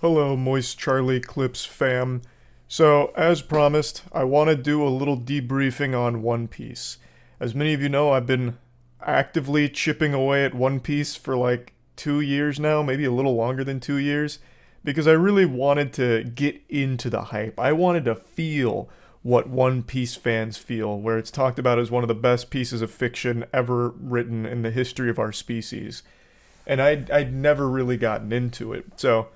Hello, Moist Charlie Clips fam. So, as promised, I want to do a little debriefing on One Piece. As many of you know, I've been actively chipping away at One Piece for like 2 years now, maybe a little longer than 2 years, because I really wanted to get into the hype. I wanted to feel what One Piece fans feel, where it's talked about as one of the best pieces of fiction ever written in the history of our species. And I'd never really gotten into it. So,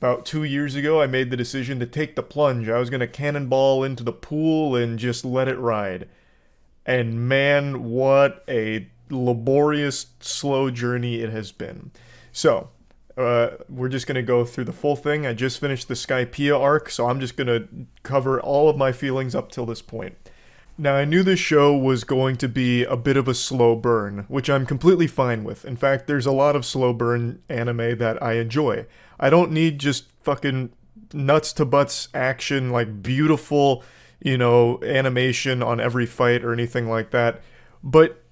about 2 years ago, I made the decision to take the plunge. I was going to cannonball into the pool and just let it ride. And man, what a laborious, slow journey it has been. So, we're just going to go through the full thing. I just finished the Skypiea arc, so I'm just going to cover all of my feelings up till this point. Now, I knew this show was going to be a bit of a slow burn, which I'm completely fine with. In fact, there's a lot of slow burn anime that I enjoy. I don't need just fucking nuts to butts action, like beautiful, animation on every fight or anything like that. But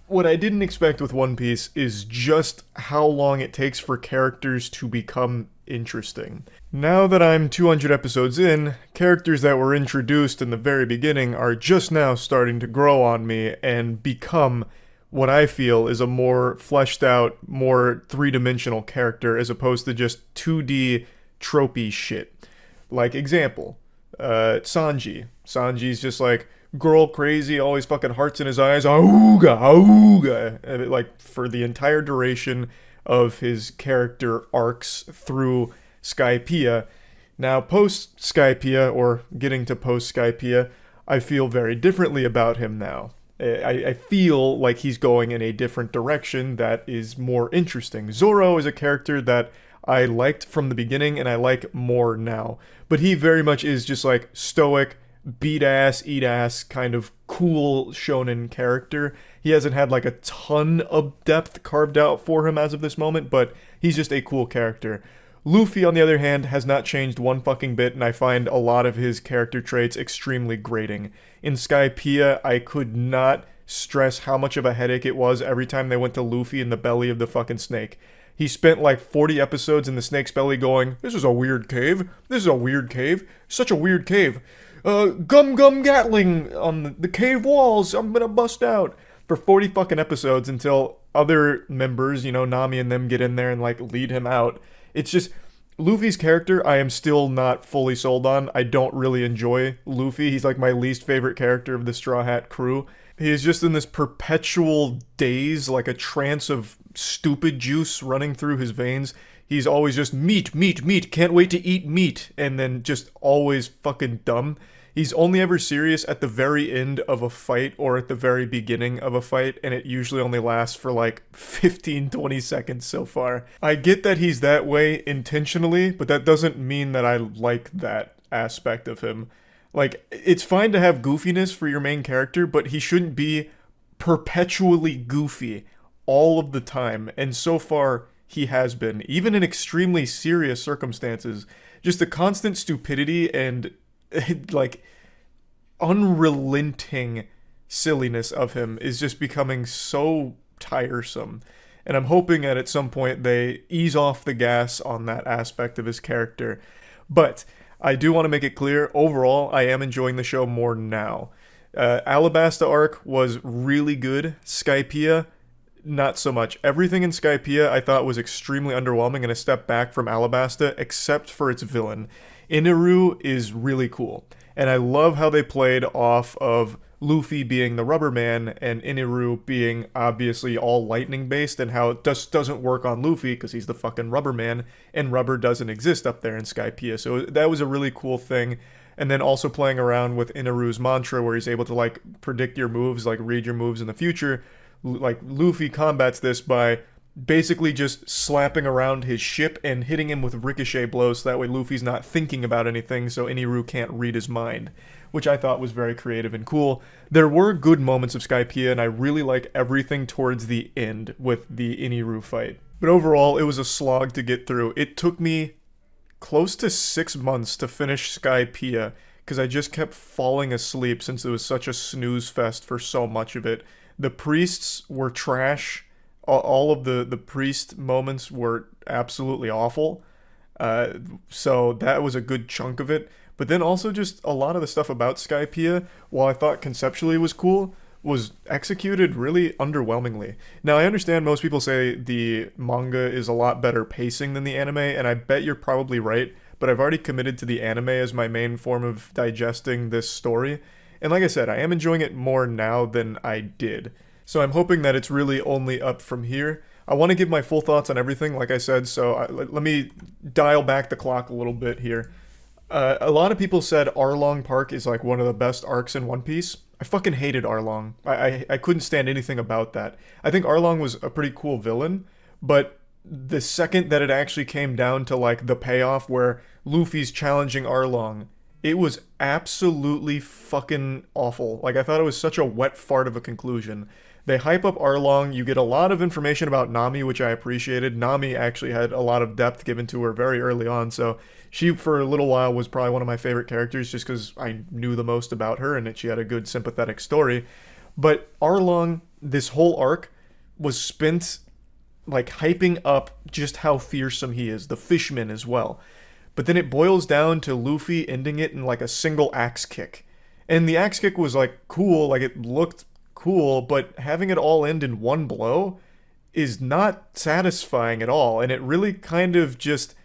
what I didn't expect with One Piece is just how long it takes for characters to become interesting. Now that I'm 200 episodes in, characters that were introduced in the very beginning are just now starting to grow on me and become what I feel is a more fleshed out, more three-dimensional character as opposed to just 2D tropey shit. Like, example, Sanji. Sanji's just like girl crazy, always fucking hearts in his eyes, auga, auga, like for the entire duration of his character arcs through Skypiea. Now, post Skypiea, or getting to post Skypiea, I feel very differently about him now. I feel like he's going in a different direction that is more interesting. Zoro is a character that I liked from the beginning and I like more now. But he very much is just like stoic, beat ass, eat ass kind of cool shonen character. He hasn't had like a ton of depth carved out for him as of this moment, but he's just a cool character. Luffy, on the other hand, has not changed one fucking bit, and I find a lot of his character traits extremely grating. In Skypiea, I could not stress how much of a headache it was every time they went to Luffy in the belly of the fucking snake. He spent like 40 episodes in the snake's belly going, "This is a weird cave. This is a weird cave. Such a weird cave. Gum Gum Gatling on the cave walls. I'm gonna bust out." For 40 fucking episodes until other members, Nami and them get in there and like lead him out. It's just, Luffy's character I am still not fully sold on. I don't really enjoy Luffy. He's like my least favorite character of the Straw Hat crew. He is just in this perpetual daze, like a trance of stupid juice running through his veins. He's always just meat, meat, meat, can't wait to eat meat, and then just always fucking dumb. He's only ever serious at the very end of a fight or at the very beginning of a fight, and it usually only lasts for like 15-20 seconds so far. I get that he's that way intentionally, but that doesn't mean that I like that aspect of him. Like, it's fine to have goofiness for your main character, but he shouldn't be perpetually goofy all of the time, and so far he has been. Even in extremely serious circumstances, just the constant stupidity and like unrelenting silliness of him is just becoming so tiresome. And I'm hoping that at some point they ease off the gas on that aspect of his character. But I do want to make it clear, overall, I am enjoying the show more now. Alabasta arc was really good. Skypiea, not so much. Everything in Skypiea I thought was extremely underwhelming and a step back from Alabasta, except for its villain. Inaru is really cool, and I love how they played off of Luffy being the rubber man and Inaru being obviously all lightning based, and how it just doesn't work on Luffy because he's the fucking rubber man and rubber doesn't exist up there in Skypiea. So that was a really cool thing. And then also playing around with Inaru's mantra where he's able to like predict your moves, like read your moves in the future. Like Luffy combats this by basically just slapping around his ship and hitting him with ricochet blows so that way Luffy's not thinking about anything so Inaru can't read his mind, which I thought was very creative and cool. There were good moments of Skypiea, and I really like everything towards the end with the Inaru fight. But overall, it was a slog to get through. It took me close to 6 months to finish Skypiea because I just kept falling asleep since it was such a snooze fest for so much of it. The priests were trash. All of the priest moments were absolutely awful. Uh, so that was a good chunk of it. But then also just a lot of the stuff about Skypiea, while I thought conceptually was cool, was executed really underwhelmingly. Now I understand most people say the manga is a lot better pacing than the anime, and I bet you're probably right, but I've already committed to the anime as my main form of digesting this story. And like I said, I am enjoying it more now than I did. So I'm hoping that it's really only up from here. I want to give my full thoughts on everything, like I said, so let me dial back the clock a little bit here. A lot of people said Arlong Park is like one of the best arcs in One Piece. I fucking hated Arlong. I couldn't stand anything about that. I think Arlong was a pretty cool villain, but the second that it actually came down to like the payoff where Luffy's challenging Arlong, it was absolutely fucking awful. Like I thought it was such a wet fart of a conclusion. They hype up Arlong. You get a lot of information about Nami, which I appreciated. Nami actually had a lot of depth given to her very early on, so she, for a little while, was probably one of my favorite characters just because I knew the most about her and that she had a good sympathetic story. But Arlong, this whole arc, was spent like hyping up just how fearsome he is, the Fishman as well. But then it boils down to Luffy ending it in like a single axe kick. And the axe kick was like cool, like it looked cool, but having it all end in one blow is not satisfying at all. And it really kind of just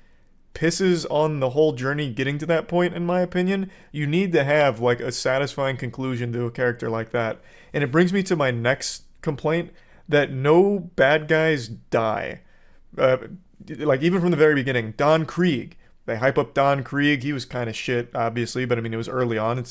pisses on the whole journey getting to that point, in my opinion. You need to have like a satisfying conclusion to a character like that. And it brings me to my next complaint, that no bad guys die. Like even from the very beginning, Don Krieg. They hype up Don Krieg. He was kind of shit, obviously, but I mean, it was early on.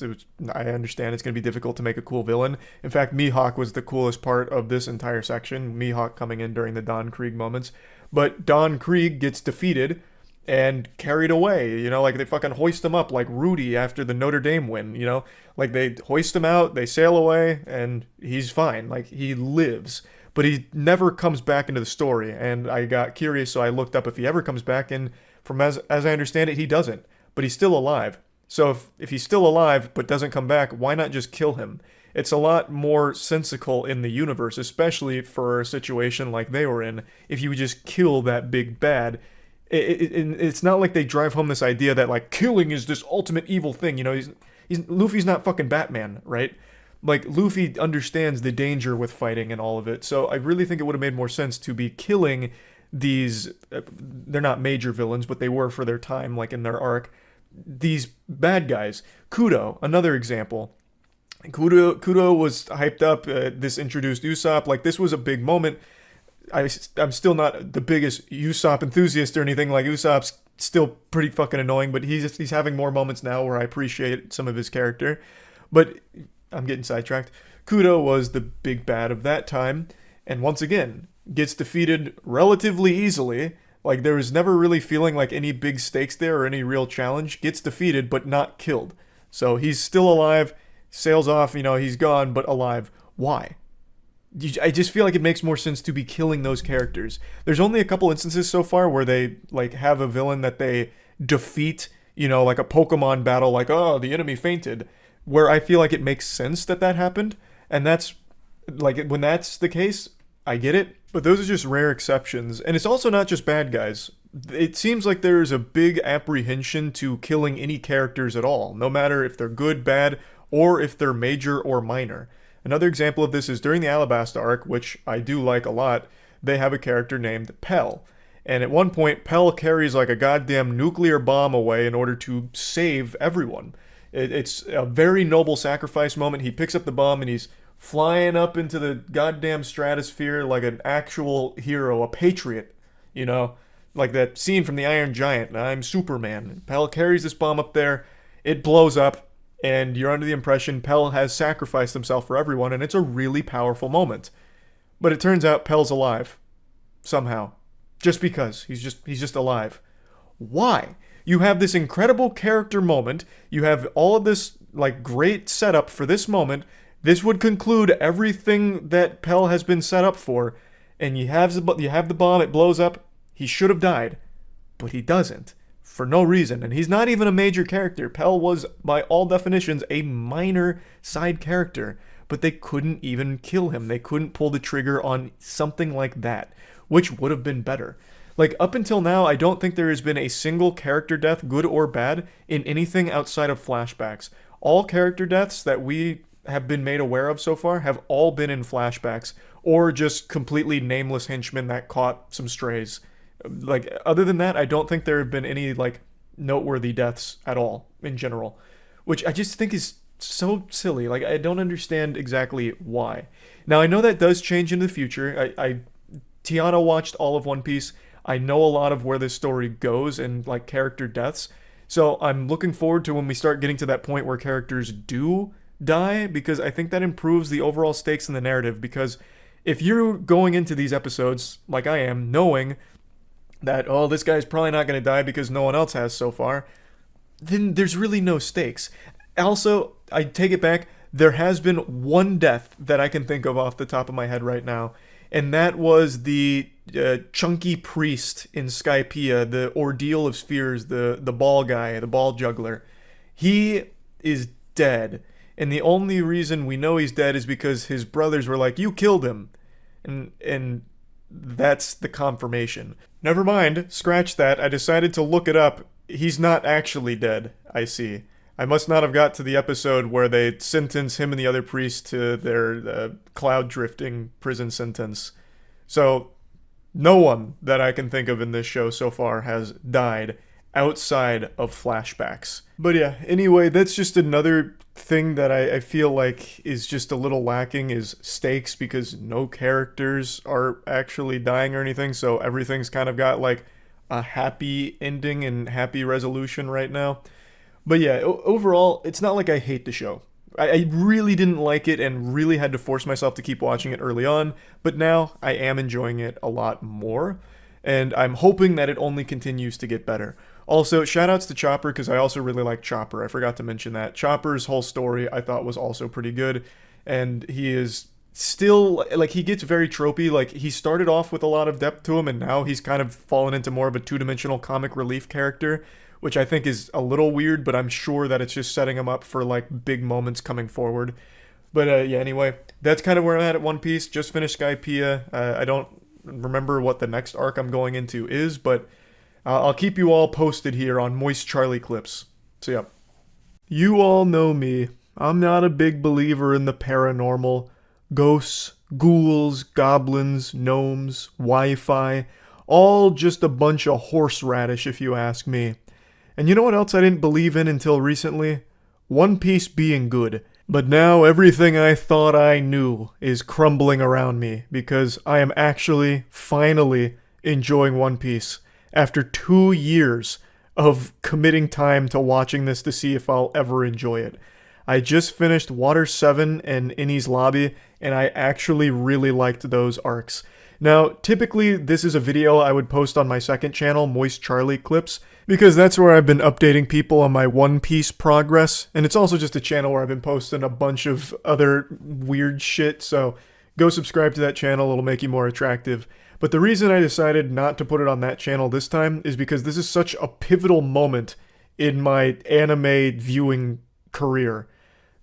I understand it's going to be difficult to make a cool villain. In fact, Mihawk was the coolest part of this entire section. Mihawk coming in during the Don Krieg moments. But Don Krieg gets defeated and carried away. You know, like they fucking hoist him up like Rudy after the Notre Dame win, you know? Like they hoist him out, they sail away, and he's fine. Like he lives. But he never comes back into the story. And I got curious, so I looked up if he ever comes back, and from as I understand it, he doesn't. But he's still alive. So if he's still alive but doesn't come back, why not just kill him? It's a lot more sensical in the universe, especially for a situation like they were in, if you would just kill that big bad. It's not like they drive home this idea that like killing is this ultimate evil thing. You know, Luffy's not fucking Batman, right? Like Luffy understands the danger with fighting and all of it. So I really think it would have made more sense to be killing these. They're not major villains, but they were for their time, like in their arc. These bad guys. Kudo, another example. Kudo was hyped up. This introduced Usopp. Like this was a big moment. I'm still not the biggest Usopp enthusiast or anything. Like Usopp's still pretty fucking annoying, but he's having more moments now where I appreciate some of his character. But I'm getting sidetracked. Kudo was the big bad of that time, and once again gets defeated relatively easily. Like there was never really feeling like any big stakes there or any real challenge. Gets defeated but not killed. So he's still alive, sails off, you know, he's gone but alive. Why? I just feel like it makes more sense to be killing those characters. There's only a couple instances so far where they like have a villain that they defeat, you know, like a Pokemon battle, like, oh, the enemy fainted, where I feel like it makes sense that that happened. And that's like, when that's the case, I get it. But those are just rare exceptions. And it's also not just bad guys. It seems like there's a big apprehension to killing any characters at all, no matter if they're good, bad, or if they're major or minor. Another example of this is during the Alabasta arc, which I do like a lot. They have a character named Pell. And at one point, Pell carries like a goddamn nuclear bomb away in order to save everyone. It's a very noble sacrifice moment. He picks up the bomb and he's flying up into the goddamn stratosphere like an actual hero, a patriot, you know? Like that scene from the Iron Giant, I'm Superman. Pell carries this bomb up there, it blows up, and you're under the impression Pell has sacrificed himself for everyone, and it's a really powerful moment. But it turns out Pell's alive. Somehow. Just because. He's just alive. Why? You have this incredible character moment, you have all of this like great setup for this moment, this would conclude everything that Pell has been set up for, and you have the bomb, it blows up, he should have died, but he doesn't. For no reason, and he's not even a major character. Pell was, by all definitions, a minor side character, but they couldn't even kill him. They couldn't pull the trigger on something like that, which would have been better. Like, up until now, I don't think there has been a single character death, good or bad, in anything outside of flashbacks. All character deaths that we have been made aware of so far have all been in flashbacks, or just completely nameless henchmen that caught some strays. Like, other than that, I don't think there have been any, like, noteworthy deaths at all, in general. Which I just think is so silly. Like, I don't understand exactly why. Now, I know that does change in the future. Tiana watched all of One Piece. I know a lot of where this story goes and, like, character deaths. So I'm looking forward to when we start getting to that point where characters do die, because I think that improves the overall stakes in the narrative. Because if you're going into these episodes, like I am, knowing that, oh, this guy's probably not going to die because no one else has so far, then there's really no stakes. Also, I take it back, there has been one death that I can think of off the top of my head right now, and that was the chunky priest in Skypiea, the Ordeal of Spheres, the ball guy, the ball juggler. He is dead, and the only reason we know he's dead is because his brothers were like, you killed him, and that's the confirmation. Never mind, scratch that, I decided to look it up. He's not actually dead, I see. I must not have got to the episode where they sentence him and the other priest to their cloud drifting prison sentence. So, no one that I can think of in this show so far has died outside of flashbacks. But yeah, anyway, that's just another thing that I feel like is just a little lacking, is stakes, because no characters are actually dying or anything, so everything's kind of got like a happy ending and happy resolution right now. But yeah, overall, it's not like I hate the show. I really didn't like it and really had to force myself to keep watching it early on, but now I am enjoying it a lot more, and I'm hoping that it only continues to get better. Also, shoutouts to Chopper, because I also really like Chopper. I forgot to mention that. Chopper's whole story I thought was also pretty good, and he is still, like, he gets very tropey. Like, he started off with a lot of depth to him, and now he's kind of fallen into more of a two-dimensional comic relief character, which I think is a little weird, but I'm sure that it's just setting him up for, like, big moments coming forward. But, yeah, anyway, that's kind of where I'm at One Piece. Just finished Skypiea. I don't remember what the next arc I'm going into is, but I'll keep you all posted here on Moist Charlie Clips. So, yeah. You all know me. I'm not a big believer in the paranormal. Ghosts, ghouls, goblins, gnomes, Wi-Fi. All just a bunch of horseradish, if you ask me. And you know what else I didn't believe in until recently? One Piece being good. But now everything I thought I knew is crumbling around me, because I am actually, finally, enjoying One Piece. After 2 years of committing time to watching this to see if I'll ever enjoy it. I just finished Water 7 and Innie's Lobby, and I actually really liked those arcs. Now, typically, this is a video I would post on my second channel, Moist Charlie Clips, because that's where I've been updating people on my One Piece progress, and it's also just a channel where I've been posting a bunch of other weird shit, so go subscribe to that channel, it'll make you more attractive. But the reason I decided not to put it on that channel this time is because this is such a pivotal moment in my anime viewing career.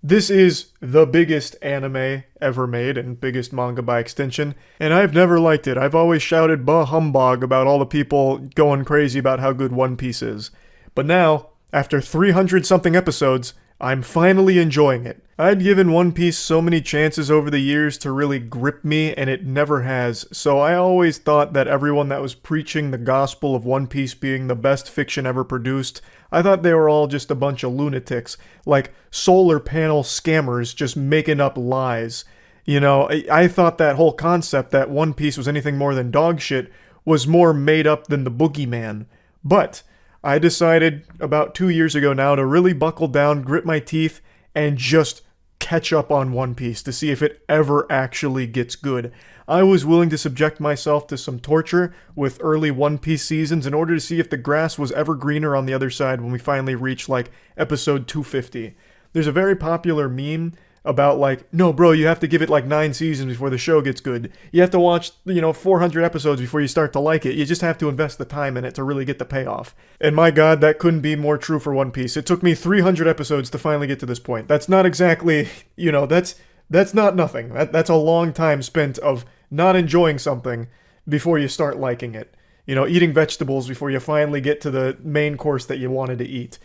This is the biggest anime ever made, and biggest manga by extension, and I've never liked it. I've always shouted bah humbug about all the people going crazy about how good One Piece is. But now, after 300-something episodes, I'm finally enjoying it. I'd given One Piece so many chances over the years to really grip me, and it never has, so I always thought that everyone that was preaching the gospel of One Piece being the best fiction ever produced, I thought they were all just a bunch of lunatics, like solar panel scammers just making up lies. You know, I thought that whole concept that One Piece was anything more than dog shit was more made up than the boogeyman. But I decided about 2 years ago now to really buckle down, grit my teeth, and just catch up on One Piece to see if it ever actually gets good. I was willing to subject myself to some torture with early One Piece seasons in order to see if the grass was ever greener on the other side when we finally reach, like, episode 250. There's a very popular meme about, like, no, bro, you have to give it, like, 9 seasons before the show gets good. You have to watch, 400 episodes before you start to like it. You just have to invest the time in it to really get the payoff. And my god, that couldn't be more true for One Piece. It took me 300 episodes to finally get to this point. That's not exactly, that's not nothing. That's a long time spent of not enjoying something before you start liking it. eating vegetables before you finally get to the main course that you wanted to eat.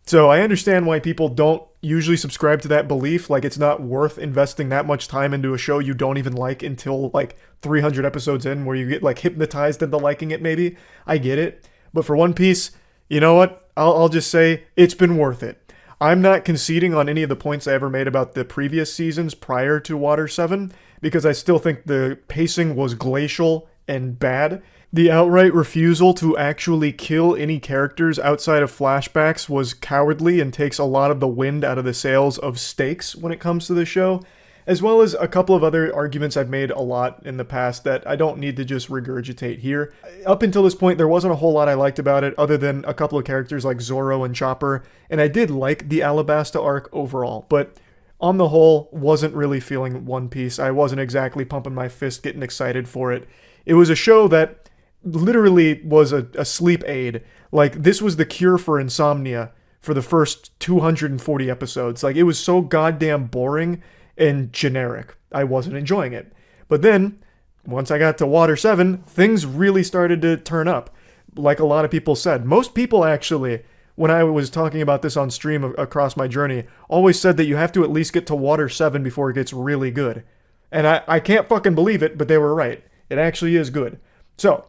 So I understand why people don't usually subscribe to that belief, like it's not worth investing that much time into a show you don't even like until like 300 episodes in, where you get like hypnotized into liking it maybe. I get it. But for One Piece, you know what? I'll just say it's been worth it. I'm not conceding on any of the points I ever made about the previous seasons prior to Water 7, because I still think the pacing was glacial and bad. The outright refusal to actually kill any characters outside of flashbacks was cowardly and takes a lot of the wind out of the sails of stakes when it comes to the show, as well as a couple of other arguments I've made a lot in the past that I don't need to just regurgitate here. Up until this point, there wasn't a whole lot I liked about it other than a couple of characters like Zoro and Chopper, and I did like the Alabasta arc overall, but on the whole, wasn't really feeling One Piece. I wasn't exactly pumping my fist getting excited for it. It was a show that literally was a sleep aid. Like, this was the cure for insomnia for the first 240 episodes. Like, it was so goddamn boring and generic. I wasn't enjoying it. But then, once I got to Water 7, things really started to turn up. Like a lot of people said. Most people actually, when I was talking about this on stream across my journey, always said that you have to at least get to Water 7 before it gets really good. And I can't fucking believe it, but they were right. It actually is good. So,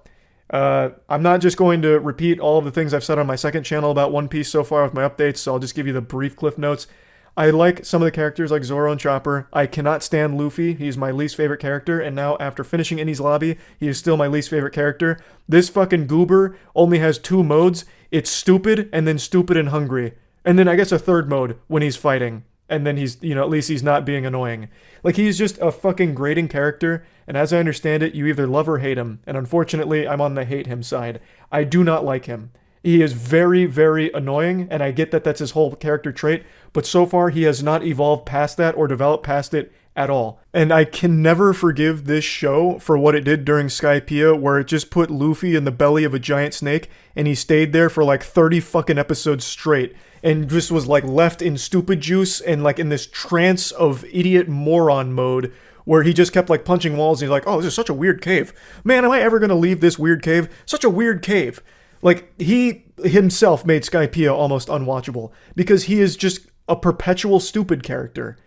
I'm not just going to repeat all of the things I've said on my second channel about One Piece so far with my updates, so I'll just give you the brief cliff notes. I like some of the characters like Zoro and Chopper. I cannot stand Luffy. He's my least favorite character, and now after finishing Enies Lobby, he is still my least favorite character. This fucking goober only has 2 modes. It's stupid, and then stupid and hungry. And then I guess a third mode when he's fighting. And then he's, at least he's not being annoying. Like, he's just a fucking grating character, and as I understand it, you either love or hate him. And unfortunately, I'm on the hate him side. I do not like him. He is very, very annoying, and I get that that's his whole character trait, but so far he has not evolved past that or developed past it at all. And I can never forgive this show for what it did during Skypiea, where it just put Luffy in the belly of a giant snake, and he stayed there for like 30 fucking episodes straight, and just was like left in stupid juice and like in this trance of idiot moron mode, where he just kept like punching walls, and he's like, oh, this is such a weird cave. Man, am I ever gonna leave this weird cave? Such a weird cave. Like, he himself made Skypiea almost unwatchable, because he is just a perpetual stupid character.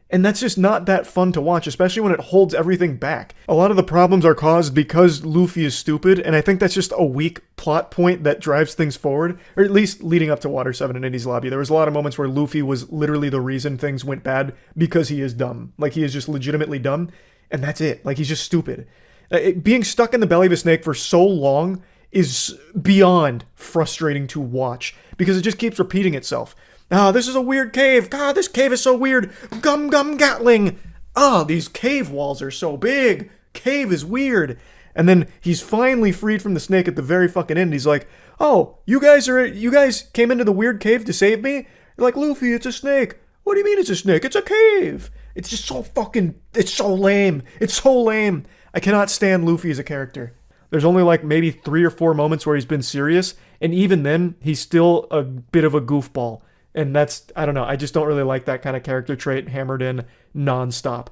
And that's just not that fun to watch, especially when it holds everything back. A lot of the problems are caused because Luffy is stupid, and I think that's just a weak plot point that drives things forward, or at least leading up to Water 7 and Enies Lobby. There was a lot of moments where Luffy was literally the reason things went bad, because he is dumb. Like, he is just legitimately dumb, and that's it. Like, he's just stupid. Being stuck in the belly of a snake for so long is beyond frustrating to watch, because it just keeps repeating itself. Ah, this is a weird cave. God, this cave is so weird. Gum Gum Gatling. Ah, these cave walls are so big. Cave is weird. And then he's finally freed from the snake at the very fucking end. He's like, oh, you guys came into the weird cave to save me? You're like, Luffy, it's a snake. What do you mean it's a snake? It's a cave. It's just so fucking, it's so lame. It's so lame. I cannot stand Luffy as a character. There's only like maybe 3 or 4 moments where he's been serious, and even then, he's still a bit of a goofball. And that's, I don't know, I just don't really like that kind of character trait hammered in nonstop.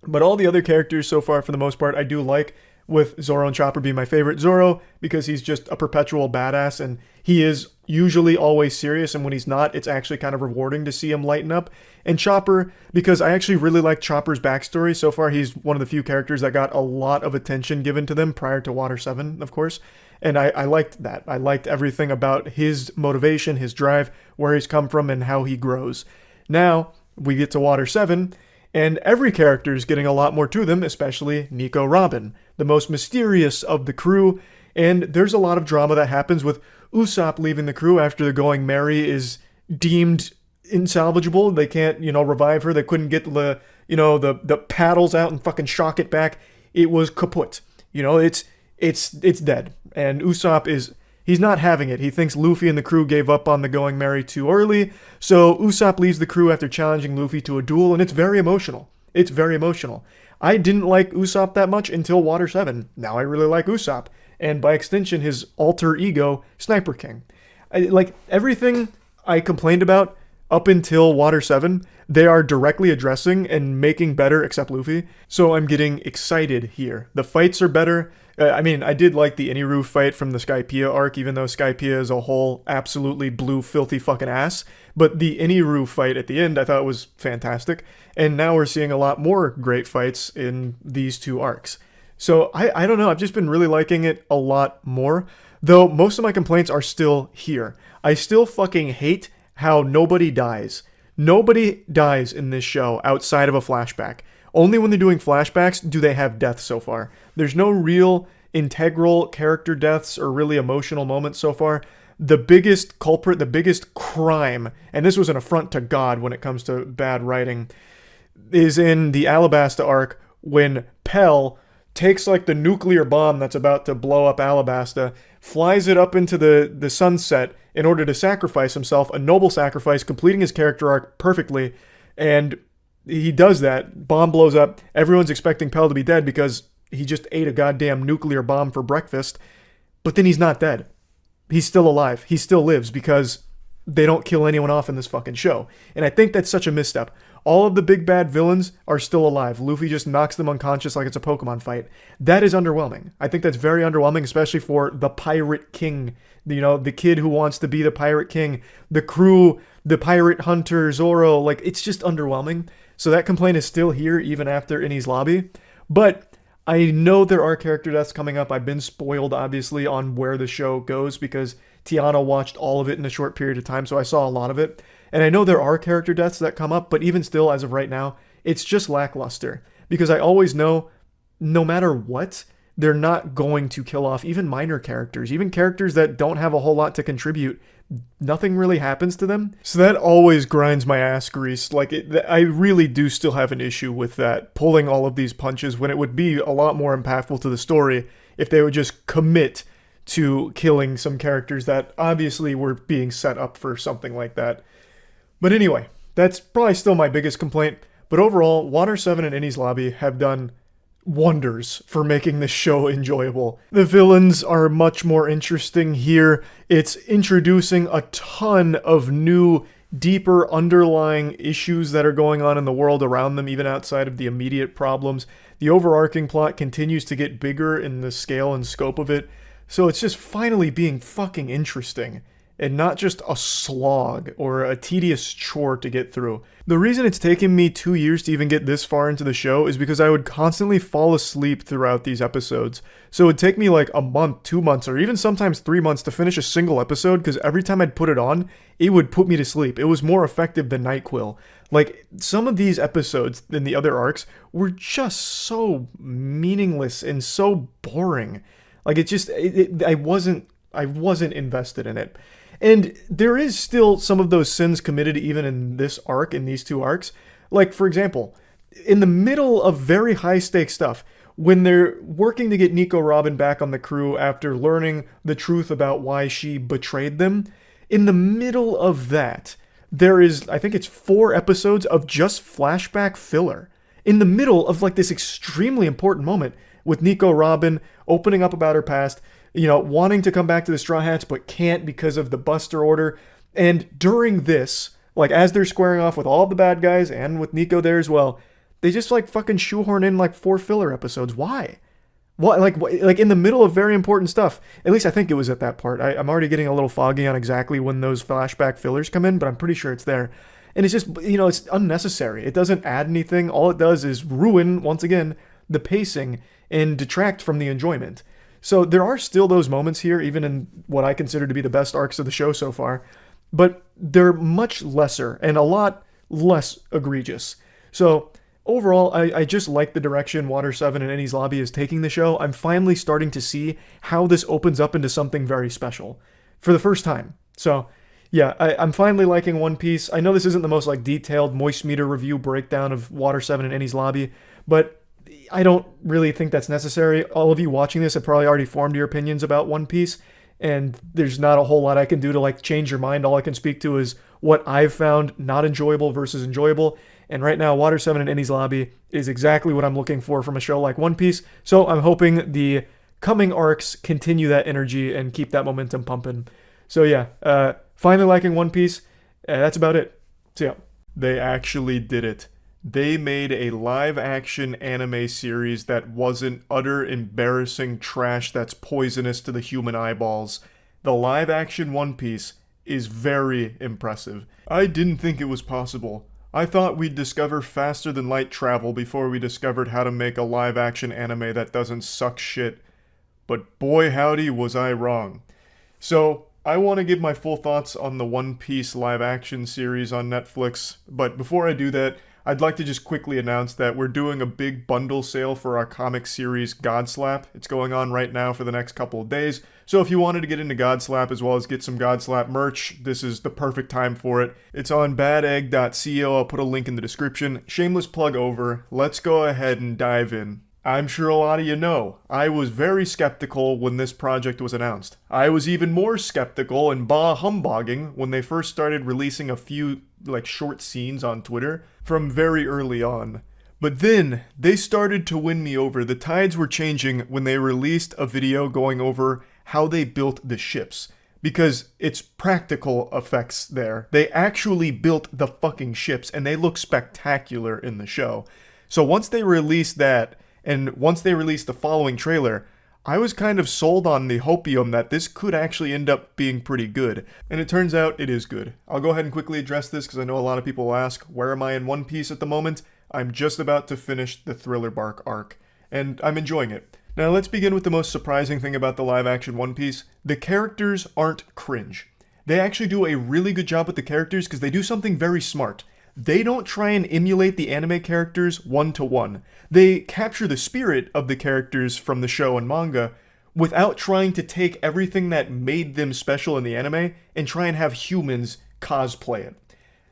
But all the other characters so far, for the most part, I do like, with Zoro and Chopper being my favorite. Zoro, because he's just a perpetual badass, and he is usually always serious, and when he's not, it's actually kind of rewarding to see him lighten up. And Chopper, because I actually really like Chopper's backstory. So far, he's one of the few characters that got a lot of attention given to them prior to Water 7, of course. And I liked that. I liked everything about his motivation, his drive, where he's come from, and how he grows. Now, we get to Water 7, and every character is getting a lot more to them, especially Nico Robin, the most mysterious of the crew. And there's a lot of drama that happens with Usopp leaving the crew after the Going Merry is deemed insalvageable. They can't, revive her. They couldn't get the paddles out and fucking shock it back. It was kaput. It's dead. And Usopp he's not having it. He thinks Luffy and the crew gave up on the Going Merry too early. So Usopp leaves the crew after challenging Luffy to a duel, and it's very emotional. It's very emotional. I didn't like Usopp that much until Water 7. Now I really like Usopp. And by extension, his alter ego, Sniper King. Like, everything I complained about up until Water 7, they are directly addressing and making better, except Luffy. So I'm getting excited here. The fights are better. I mean, I did like the Iniru fight from the Skypiea arc, even though Skypiea as a whole absolutely blew filthy fucking ass. But the Iniru fight at the end I thought was fantastic. And now we're seeing a lot more great fights in these two arcs. So I don't know, I've just been really liking it a lot more. Though most of my complaints are still here. I still fucking hate how nobody dies. Nobody dies in this show outside of a flashback. Only when they're doing flashbacks do they have deaths so far. There's no real integral character deaths or really emotional moments so far. The biggest culprit, the biggest crime, and this was an affront to God when it comes to bad writing, is in the Alabasta arc when Pell takes like the nuclear bomb that's about to blow up Alabasta, flies it up into the sunset in order to sacrifice himself, a noble sacrifice, completing his character arc perfectly, and he does that. Bomb blows up. Everyone's expecting Pell to be dead because he just ate a goddamn nuclear bomb for breakfast. But then he's not dead. He's still alive. He still lives because they don't kill anyone off in this fucking show. And I think that's such a misstep. All of the big bad villains are still alive. Luffy just knocks them unconscious like it's a Pokemon fight. That is underwhelming. I think that's very underwhelming, especially for the Pirate King. You know, the kid who wants to be the Pirate King. The crew, the Pirate Hunter, Zoro. Like, it's just underwhelming. So that complaint is still here even after Enies Lobby. But I know there are character deaths coming up. I've been spoiled, obviously, on where the show goes because Tiana watched all of it in a short period of time, so I saw a lot of it. And I know there are character deaths that come up, but even still, as of right now, it's just lackluster. Because I always know, no matter what, they're not going to kill off even minor characters, even characters that don't have a whole lot to contribute. Nothing really happens to them. So that always grinds my ass grease. Like, I really do still have an issue with that, pulling all of these punches when it would be a lot more impactful to the story if they would just commit to killing some characters that obviously were being set up for something like that. But anyway, that's probably still my biggest complaint. But overall, Water 7 and Enies Lobby have done wonders for making this show enjoyable. The villains are much more interesting here. It's introducing a ton of new, deeper underlying issues that are going on in the world around them, even outside of the immediate problems. The overarching plot continues to get bigger in the scale and scope of it, so it's just finally being fucking interesting, and not just a slog or a tedious chore to get through. The reason it's taken me 2 years to even get this far into the show is because I would constantly fall asleep throughout these episodes. So it would take me like a month, 2 months, or even sometimes 3 months to finish a single episode because every time I'd put it on, it would put me to sleep. It was more effective than NyQuil. Like, some of these episodes in the other arcs were just so meaningless and so boring. Like, I wasn't invested in it. And there is still some of those sins committed even in this arc, in these two arcs. Like, for example, in the middle of very high-stakes stuff, when they're working to get Nico Robin back on the crew after learning the truth about why she betrayed them, in the middle of that, there is, I think it's 4 episodes of just flashback filler. In the middle of, like, this extremely important moment with Nico Robin opening up about her past, you know, wanting to come back to the Straw Hats, but can't because of the Buster Order. And during this, like, as they're squaring off with all the bad guys, and with Nico there as well, they just, like, fucking shoehorn in, like, 4 filler episodes. Why? What, like in the middle of very important stuff. At least I think it was at that part. I'm already getting a little foggy on exactly when those flashback fillers come in, but I'm pretty sure it's there. And it's just, you know, it's unnecessary. It doesn't add anything. All it does is ruin, once again, the pacing and detract from the enjoyment. So there are still those moments here, even in what I consider to be the best arcs of the show so far, but they're much lesser and a lot less egregious. So overall, I just like the direction Water 7 and Enies Lobby is taking the show. I'm finally starting to see how this opens up into something very special for the first time. So yeah, I'm finally liking One Piece. I know this isn't the most like detailed Moist Meter review breakdown of Water 7 and Enies Lobby, but I don't really think that's necessary. All of you watching this have probably already formed your opinions about One Piece, and there's not a whole lot I can do to like change your mind. All I can speak to is what I've found not enjoyable versus enjoyable. And right now, Water 7 and Enies Lobby is exactly what I'm looking for from a show like One Piece. So I'm hoping the coming arcs continue that energy and keep that momentum pumping. So yeah, finally liking One Piece. That's about it. So yeah, they actually did it. they made a live-action anime series that wasn't utter embarrassing trash that's poisonous to the human eyeballs. The live-action One Piece is very impressive. I didn't think it was possible. I thought we'd discover faster than light travel before we discovered how to make a live-action anime that doesn't suck shit. But boy howdy was I wrong. So, I want to give my full thoughts on the One Piece live-action series on Netflix, but before I do that, I'd like to just quickly announce that we're doing a big bundle sale for our comic series Godslap. It's going on right now for the next couple of days, so if you wanted to get into Godslap as well as get some Godslap merch, this is the perfect time for it. It's on badegg.co, I'll put a link in the description. Shameless plug over, let's go ahead and dive in. I'm sure a lot of you know, I was very skeptical when this project was announced. I was even more skeptical and bah-humbogging when they first started releasing a few, short scenes on Twitter from very early on. But then, they started to win me over. The tides were changing when they released a video going over how they built the ships. Because it's practical effects there. They actually built the fucking ships, and they look spectacular in the show. So once they released that, and once they released the following trailer, I was kind of sold on the hopium that this could actually end up being pretty good. And it turns out it is good. I'll go ahead and quickly address this because I know a lot of people will ask, where am I in One Piece at the moment? I'm just about to finish the Thriller Bark arc, and I'm enjoying it. Now let's begin with the most surprising thing about the live-action One Piece. The characters aren't cringe. They actually do a really good job with the characters because they do something very smart. They don't try and emulate the anime characters one-to-one. They capture the spirit of the characters from the show and manga without trying to take everything that made them special in the anime and try and have humans cosplay it.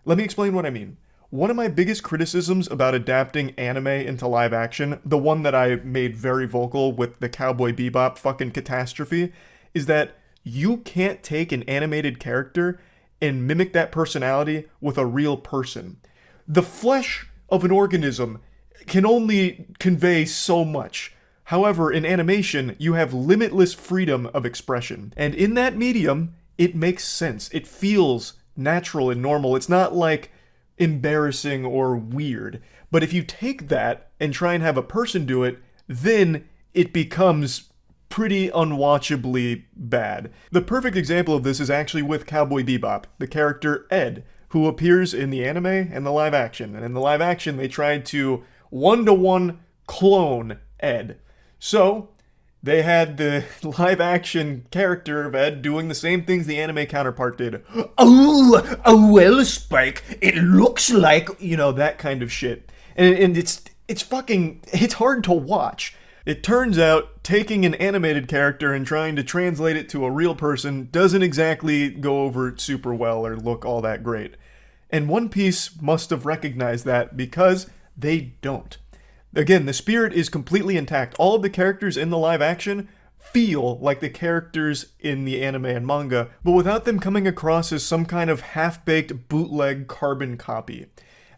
Let me explain what I mean. One of my biggest criticisms about adapting anime into live action, the one that I made very vocal with the Cowboy Bebop fucking catastrophe, is that you can't take an animated character and mimic that personality with a real person. The flesh of an organism can only convey so much. However, in animation, you have limitless freedom of expression. And in that medium, it makes sense. It feels natural and normal. It's not like embarrassing or weird. But if you take that and try and have a person do it, then it becomes pretty unwatchably bad. The perfect example of this is actually with Cowboy Bebop, the character Ed, who appears in the anime and the live action. And in the live action, they tried to one-to-one clone Ed. So, they had the live action character of Ed doing the same things the anime counterpart did. Oh, well, Spike, it looks like, that kind of shit. And it's hard to watch. It turns out, taking an animated character and trying to translate it to a real person doesn't exactly go over super well or look all that great. And One Piece must have recognized that because they don't. Again, the spirit is completely intact. All of the characters in the live action feel like the characters in the anime and manga, but without them coming across as some kind of half-baked bootleg carbon copy.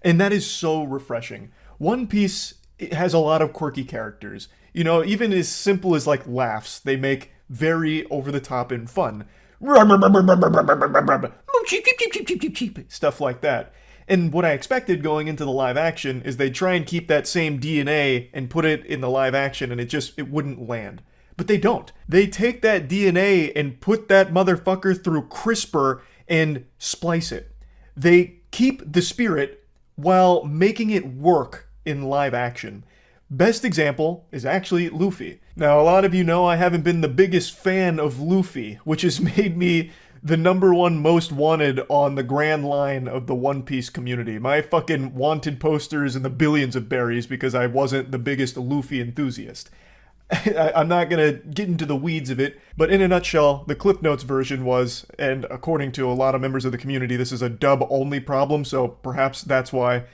And that is so refreshing. One Piece has a lot of quirky characters. Even as simple as laughs, they make very over-the-top and fun. Stuff like that. And what I expected going into the live action is they'd try and keep that same DNA and put it in the live action and it wouldn't land. But they don't. They take that DNA and put that motherfucker through CRISPR and splice it. They keep the spirit while making it work in live action. Best example is actually Luffy. Now, a lot of you know I haven't been the biggest fan of Luffy, which has made me the #1 most wanted on the grand line of the One Piece community. My fucking wanted posters in the billions of berries because I wasn't the biggest Luffy enthusiast. I'm not gonna get into the weeds of it, but in a nutshell, the Cliff Notes version was, and according to a lot of members of the community, this is a dub-only problem, so perhaps that's why,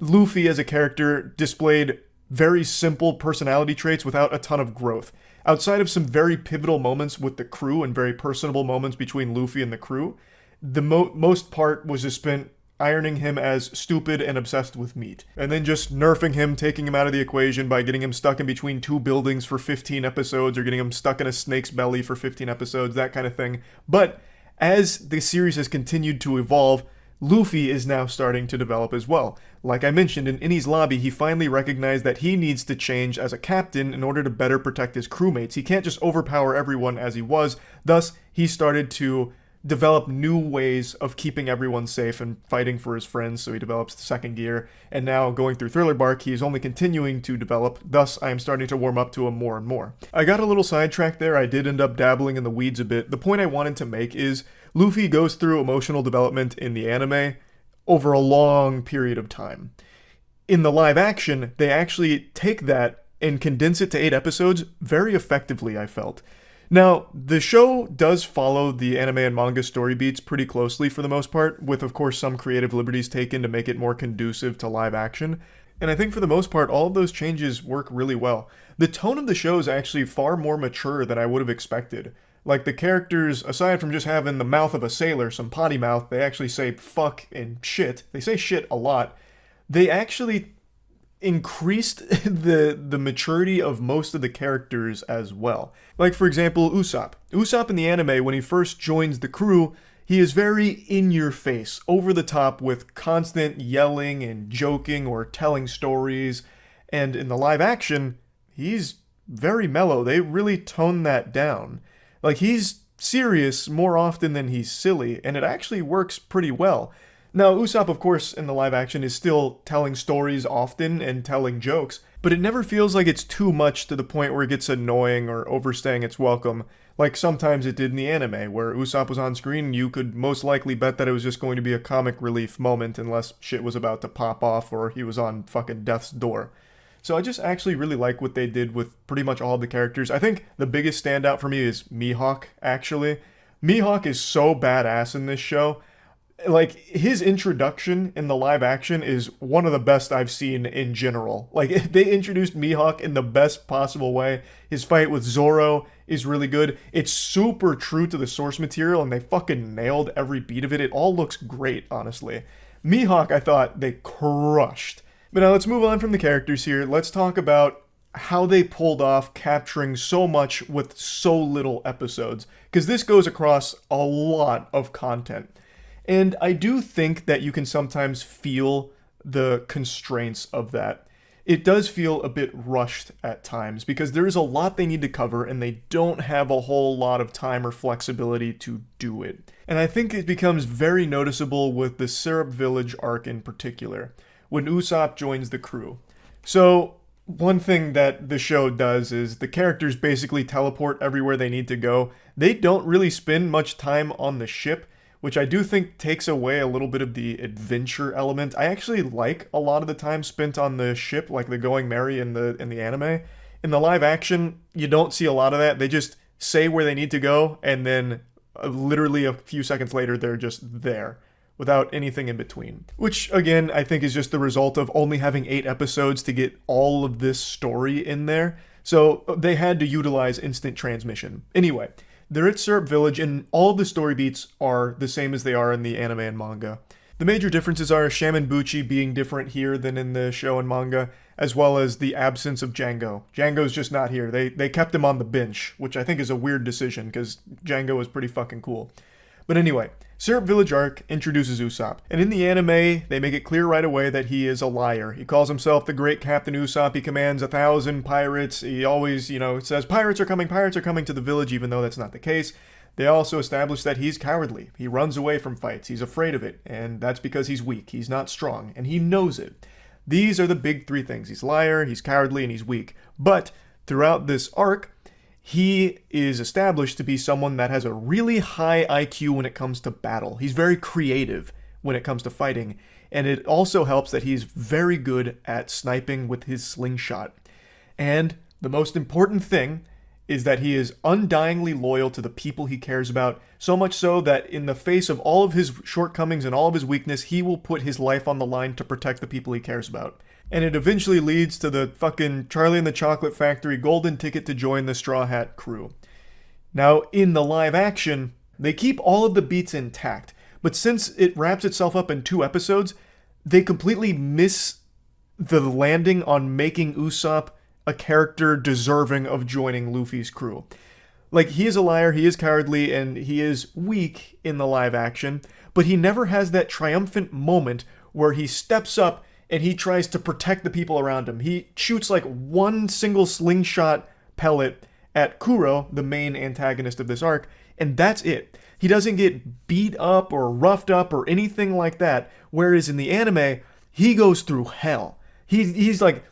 Luffy as a character displayed very simple personality traits without a ton of growth. Outside of some very pivotal moments with the crew and very personable moments between Luffy and the crew, the most part was just spent ironing him as stupid and obsessed with meat. And then just nerfing him, taking him out of the equation by getting him stuck in between 2 buildings for 15 episodes or getting him stuck in a snake's belly for 15 episodes, that kind of thing. But as the series has continued to evolve, Luffy is now starting to develop as well. Like I mentioned, in Innie's lobby, he finally recognized that he needs to change as a captain in order to better protect his crewmates. He can't just overpower everyone as he was. Thus, he started to develop new ways of keeping everyone safe and fighting for his friends, so he develops the second gear. And now, going through Thriller Bark, he is only continuing to develop, thus I am starting to warm up to him more and more. I got a little sidetracked there, I did end up dabbling in the weeds a bit. The point I wanted to make is, Luffy goes through emotional development in the anime over a long period of time. In the live action, they actually take that and condense it to 8 episodes very effectively, I felt. Now, the show does follow the anime and manga story beats pretty closely for the most part, with of course some creative liberties taken to make it more conducive to live action. And I think for the most part, all of those changes work really well. The tone of the show is actually far more mature than I would have expected. Like, the characters, aside from just having the mouth of a sailor, some potty mouth, they actually say fuck and shit. They say shit a lot. They actually increased the maturity of most of the characters as well. Like, for example, Usopp. Usopp in the anime, when he first joins the crew, he is very in your face, over the top with constant yelling and joking or telling stories. And in the live action, he's very mellow. They really tone that down. Like, he's serious more often than he's silly, and it actually works pretty well. Now, Usopp, of course, in the live action is still telling stories often and telling jokes, but it never feels like it's too much to the point where it gets annoying or overstaying its welcome, like sometimes it did in the anime, where Usopp was on screen and you could most likely bet that it was just going to be a comic relief moment unless shit was about to pop off or he was on fucking death's door. So I just actually really like what they did with pretty much all of the characters. I think the biggest standout for me is Mihawk, actually. Mihawk is so badass in this show. Like, his introduction in the live action is one of the best I've seen in general. Like, they introduced Mihawk in the best possible way. His fight with Zoro is really good. It's super true to the source material, and they fucking nailed every beat of it. It all looks great, honestly. Mihawk, I thought they crushed. But now let's move on from the characters here. Let's talk about how they pulled off capturing so much with so little episodes. Because this goes across a lot of content. And I do think that you can sometimes feel the constraints of that. It does feel a bit rushed at times because there is a lot they need to cover and they don't have a whole lot of time or flexibility to do it. And I think it becomes very noticeable with the Syrup Village arc in particular, when Usopp joins the crew. So, one thing that the show does is the characters basically teleport everywhere they need to go. They don't really spend much time on the ship, which I do think takes away a little bit of the adventure element. I actually like a lot of the time spent on the ship, like the Going Merry in the anime. In the live action, you don't see a lot of that. They just say where they need to go, and then literally a few seconds later, they're just there, without anything in between. Which, again, I think is just the result of only having 8 episodes to get all of this story in there. So they had to utilize instant transmission. Anyway, they're at Syrup Village, and all of the story beats are the same as they are in the anime and manga. The major differences are Shaman Buchi being different here than in the show and manga, as well as the absence of Django. Django's just not here. They kept him on the bench, which I think is a weird decision, because Django is pretty fucking cool. But anyway, Syrup Village arc introduces Usopp, and in the anime, they make it clear right away that he is a liar. He calls himself the Great Captain Usopp, he commands 1,000 pirates, he always, says pirates are coming to the village, even though that's not the case. They also establish that he's cowardly, he runs away from fights, he's afraid of it, and that's because he's weak, he's not strong, and he knows it. These are the big 3 things. He's a liar, he's cowardly, and he's weak. But throughout this arc, he is established to be someone that has a really high IQ when it comes to battle. He's very creative when it comes to fighting, and it also helps that he's very good at sniping with his slingshot. And the most important thing is that he is undyingly loyal to the people he cares about, so much so that in the face of all of his shortcomings and all of his weakness, he will put his life on the line to protect the people he cares about. And it eventually leads to the fucking Charlie and the Chocolate Factory golden ticket to join the Straw Hat crew. Now, in the live action, they keep all of the beats intact, but since it wraps itself up in 2 episodes, they completely miss the landing on making Usopp a character deserving of joining Luffy's crew. Like, he is a liar, he is cowardly, and he is weak in the live action, but he never has that triumphant moment where he steps up and he tries to protect the people around him. He shoots like one single slingshot pellet at Kuro, the main antagonist of this arc, and that's it. He doesn't get beat up or roughed up or anything like that, whereas in the anime, he goes through hell. He's like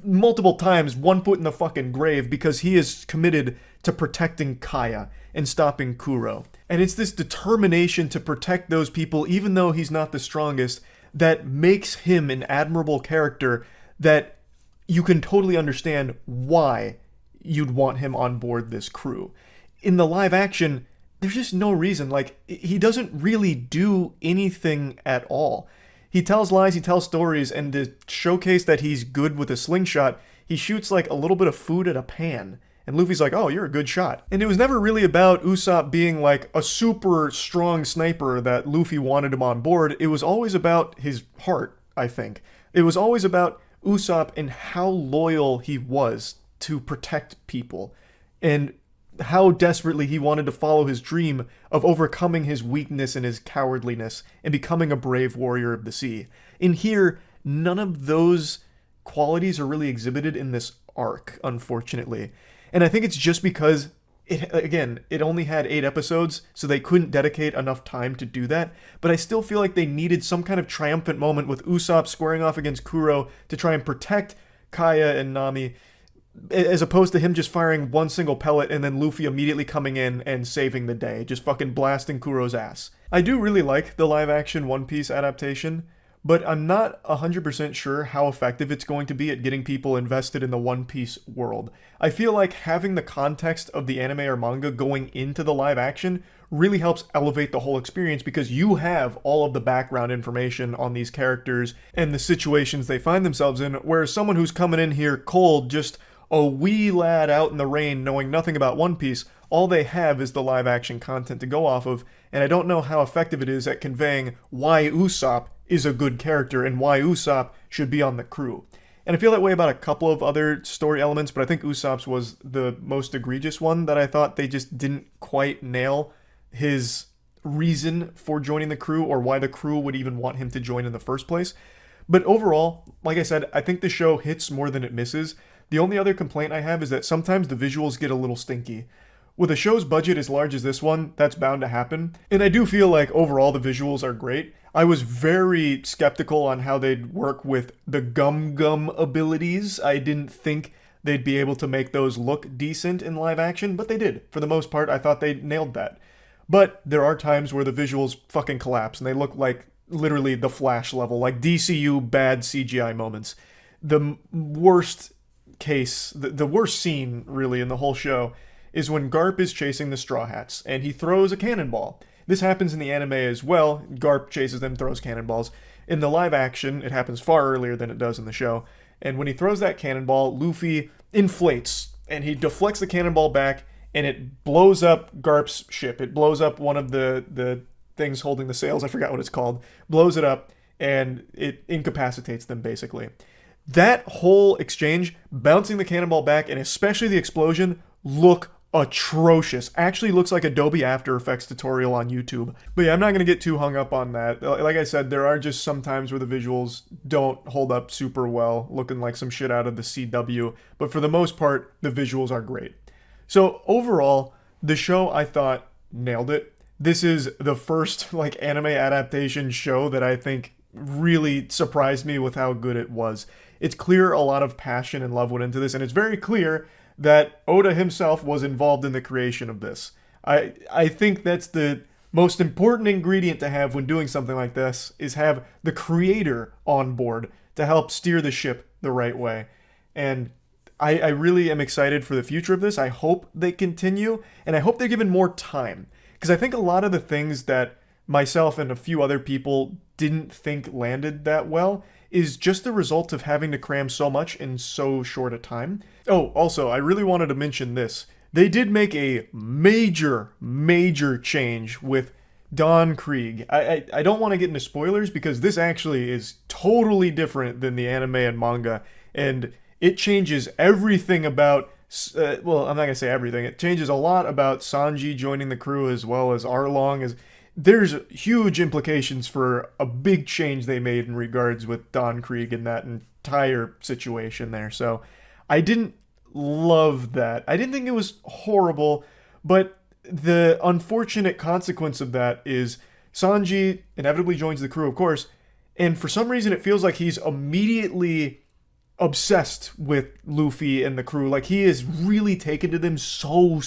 multiple times 1 foot in the fucking grave because he is committed to protecting Kaya and stopping Kuro. And it's this determination to protect those people even though he's not the strongest that makes him an admirable character that you can totally understand why you'd want him on board this crew. In the live action, there's just no reason. Like, he doesn't really do anything at all. He tells lies, he tells stories, and to showcase that he's good with a slingshot, he shoots like a little bit of food at a pan. And Luffy's like, oh, you're a good shot. And it was never really about Usopp being like a super strong sniper that Luffy wanted him on board. It was always about his heart, I think. It was always about Usopp and how loyal he was to protect people. And how desperately he wanted to follow his dream of overcoming his weakness and his cowardliness and becoming a brave warrior of the sea. In here, none of those qualities are really exhibited in this arc, unfortunately. And I think it's just because, it only had 8 episodes, so they couldn't dedicate enough time to do that. But I still feel like they needed some kind of triumphant moment with Usopp squaring off against Kuro to try and protect Kaya and Nami, as opposed to him just firing one single pellet and then Luffy immediately coming in and saving the day, just fucking blasting Kuro's ass. I do really like the live-action One Piece adaptation, but I'm not 100% sure how effective it's going to be at getting people invested in the One Piece world. I feel like having the context of the anime or manga going into the live action really helps elevate the whole experience because you have all of the background information on these characters and the situations they find themselves in, whereas someone who's coming in here cold, just a wee lad out in the rain knowing nothing about One Piece, all they have is the live action content to go off of, and I don't know how effective it is at conveying why Usopp is a good character and why Usopp should be on the crew. And I feel that way about a couple of other story elements, but I think Usopp's was the most egregious one that I thought they just didn't quite nail his reason for joining the crew or why the crew would even want him to join in the first place. But overall, like I said, I think the show hits more than it misses. The only other complaint I have is that sometimes the visuals get a little stinky. With a show's budget as large as this one, that's bound to happen. And I do feel like overall the visuals are great. I was very skeptical on how they'd work with the gum abilities. I didn't think they'd be able to make those look decent in live action, but they did. For the most part, I thought they nailed that. But there are times where the visuals fucking collapse and they look like literally the Flash level, like DCU bad CGI moments. The worst case, the worst scene really in the whole show is when Garp is chasing the Straw Hats and he throws a cannonball. This happens in the anime as well. Garp chases them, throws cannonballs. In the live action, it happens far earlier than it does in the show. And when he throws that cannonball, Luffy inflates and he deflects the cannonball back and it blows up Garp's ship. It blows up one of the things holding the sails. I forgot what it's called. Blows it up and it incapacitates them basically. That whole exchange, bouncing the cannonball back and especially the explosion, look atrocious. Actually looks like Adobe After Effects tutorial on YouTube. But yeah, I'm not going to get too hung up on that. Like I said, there are just some times where the visuals don't hold up super well, looking like some shit out of the CW. But for the most part, the visuals are great. So overall, the show I thought nailed it. This is the first like anime adaptation show that I think really surprised me with how good it was. It's clear a lot of passion and love went into this, and it's very clear that Oda himself was involved in the creation of this. I think that's the most important ingredient to have when doing something like this, is have the creator on board to help steer the ship the right way. And I really am excited for the future of this. I hope they continue, and I hope they're given more time. Because I think a lot of the things that myself and a few other people didn't think landed that well is just the result of having to cram so much in so short a time. Oh, also, I really wanted to mention this. They did make a major change with Don Krieg. I don't want to get into spoilers because this actually is totally different than the anime and manga, and it changes everything about, well, I'm not going to say everything. It changes a lot about Sanji joining the crew as well as Arlong. there's huge implications for a big change they made in regards with Don Krieg and that entire situation there. So I didn't love that. I didn't think it was horrible, but the unfortunate consequence of that is Sanji inevitably joins the crew, of course, and for some reason it feels like he's immediately obsessed with Luffy and the crew. Like he is really taken to them so